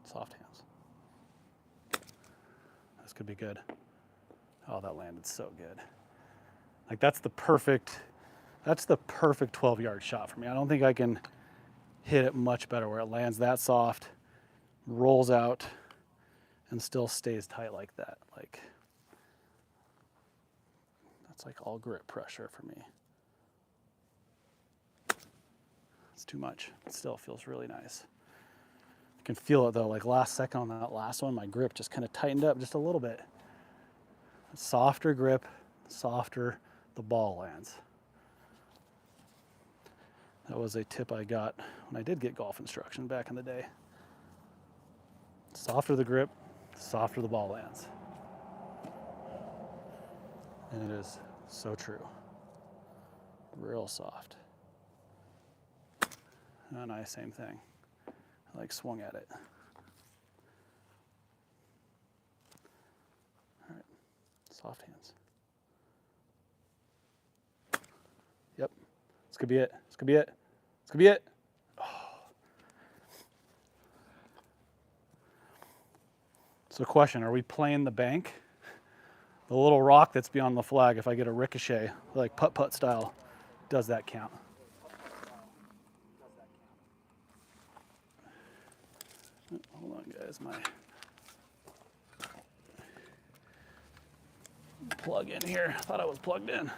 Soft hands. This could be good. Oh, that landed so good. Like that's the perfect 12-yard shot for me. I don't think I can hit it much better where it lands that soft, rolls out, and still stays tight like that. Like that's like all grip pressure for me. It's too much. It still feels really nice. You can feel it though, like last second on that last one, my grip just kind of tightened up just a little bit. Softer grip, softer the ball lands. That was a tip I got when I did get golf instruction back in the day. Softer the grip, softer the ball lands. And it is so real soft. And I, same thing. I like swung at it. All right, soft hands. Yep, this could be it. This could be it. This could be it. Oh. So question, are we playing the bank? The little rock that's beyond the flag, if I get a ricochet, like putt-putt style, does that count? Hold on, guys. My plug in here. I thought I was plugged in.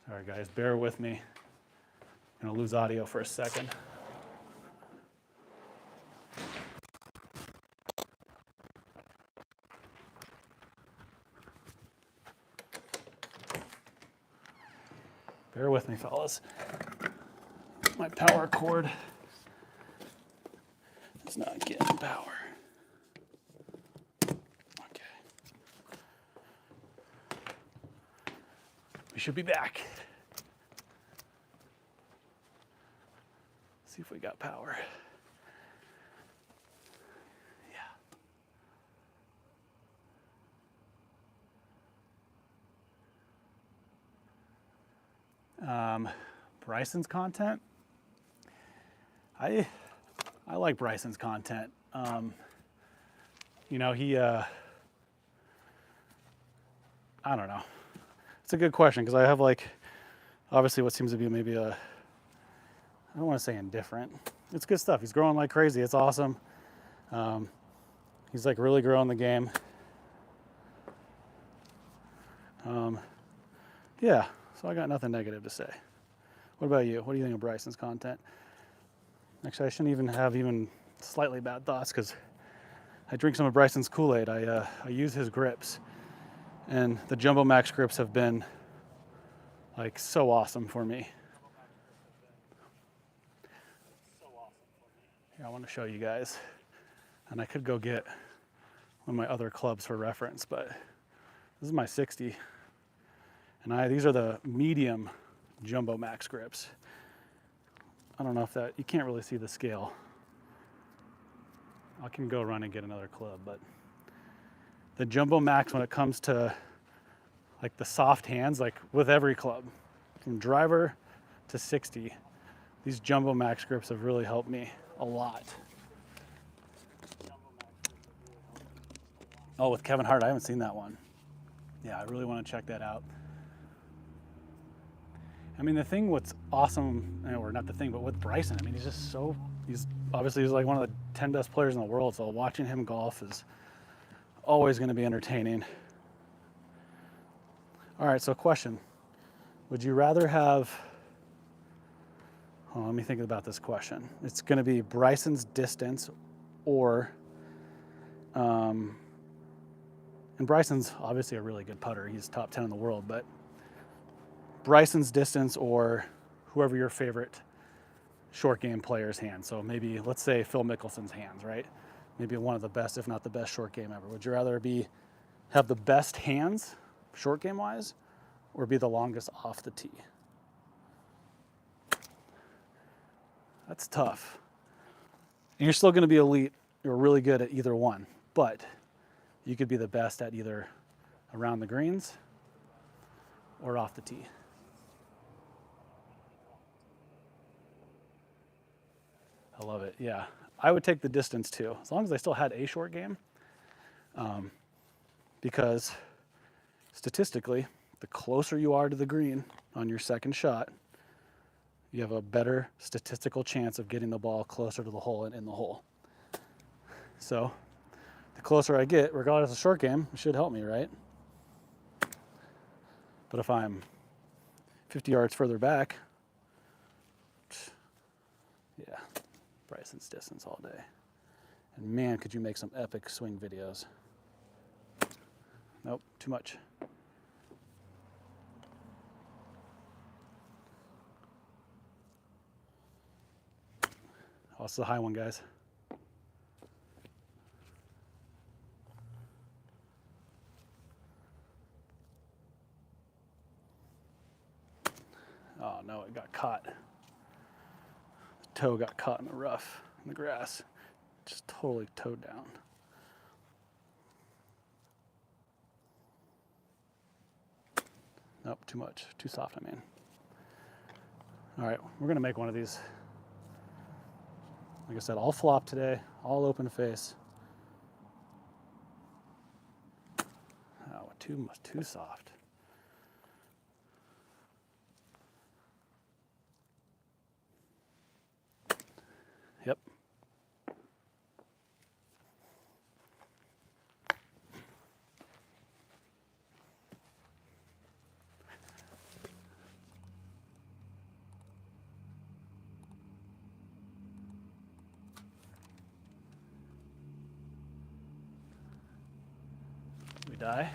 All right, guys, bear with me. I'm gonna lose audio for a second. Bear with me, fellas. My power cord is not getting power. Okay. We should be back. See if we got power. Bryson's content. I like Bryson's content. You know, he, I don't know. It's a good question because I have like, obviously what seems to be maybe I don't want to say indifferent. It's good stuff. He's growing like crazy. It's awesome. He's like really growing the game. Yeah, so I got nothing negative to say. What about you? What do you think of Bryson's content? Actually, I shouldn't even have slightly bad thoughts because I drink some of Bryson's Kool-Aid. I use his grips, and the Jumbo Max grips have been like so awesome for me. Here, I want to show you guys, and I could go get one of my other clubs for reference, but this is my 60, and these are the medium Jumbo Max grips. I don't know if you can't really see the scale. I can go run and get another club, but the Jumbo Max, when it comes to like the soft hands, like with every club, from driver to 60, these Jumbo Max grips have really helped me a lot. Oh, with Kevin Hart, I haven't seen that one. Yeah, I really want to check that out. I mean, the thing what's awesome, or not the thing, but with Bryson, I mean, he's obviously he's like one of the 10 best players in the world, so watching him golf is always going to be entertaining. All right, so question. Would you rather have, let me think about this question. It's going to be Bryson's distance or, and Bryson's obviously a really good putter. He's top 10 in the world, but Bryson's distance or whoever your favorite short game player's hand. So maybe, let's say Phil Mickelson's hands, right? Maybe one of the best, if not the best short game ever. Would you rather have the best hands, short game wise, or be the longest off the tee? That's tough. And you're still going to be elite. You're really good at either one, but you could be the best at either around the greens or off the tee. I love it. Yeah, I would take the distance too, as long as I still had a short game. Because statistically, the closer you are to the green on your second shot, you have a better statistical chance of getting the ball closer to the hole and in the hole. So the closer I get, regardless of short game, it should help me, right? But if I'm 50 yards further back, yeah, Bryson's distance all day. And man, could you make some epic swing videos. Nope, too much. Oh, it's the high one, guys. Oh no, it got caught. The toe got caught in the rough, in the grass. Just totally towed down. Nope, too much, too soft, I mean. All right, we're gonna make one of these. Like I said, all flop today, all open face. Oh, too soft. Yep. We die.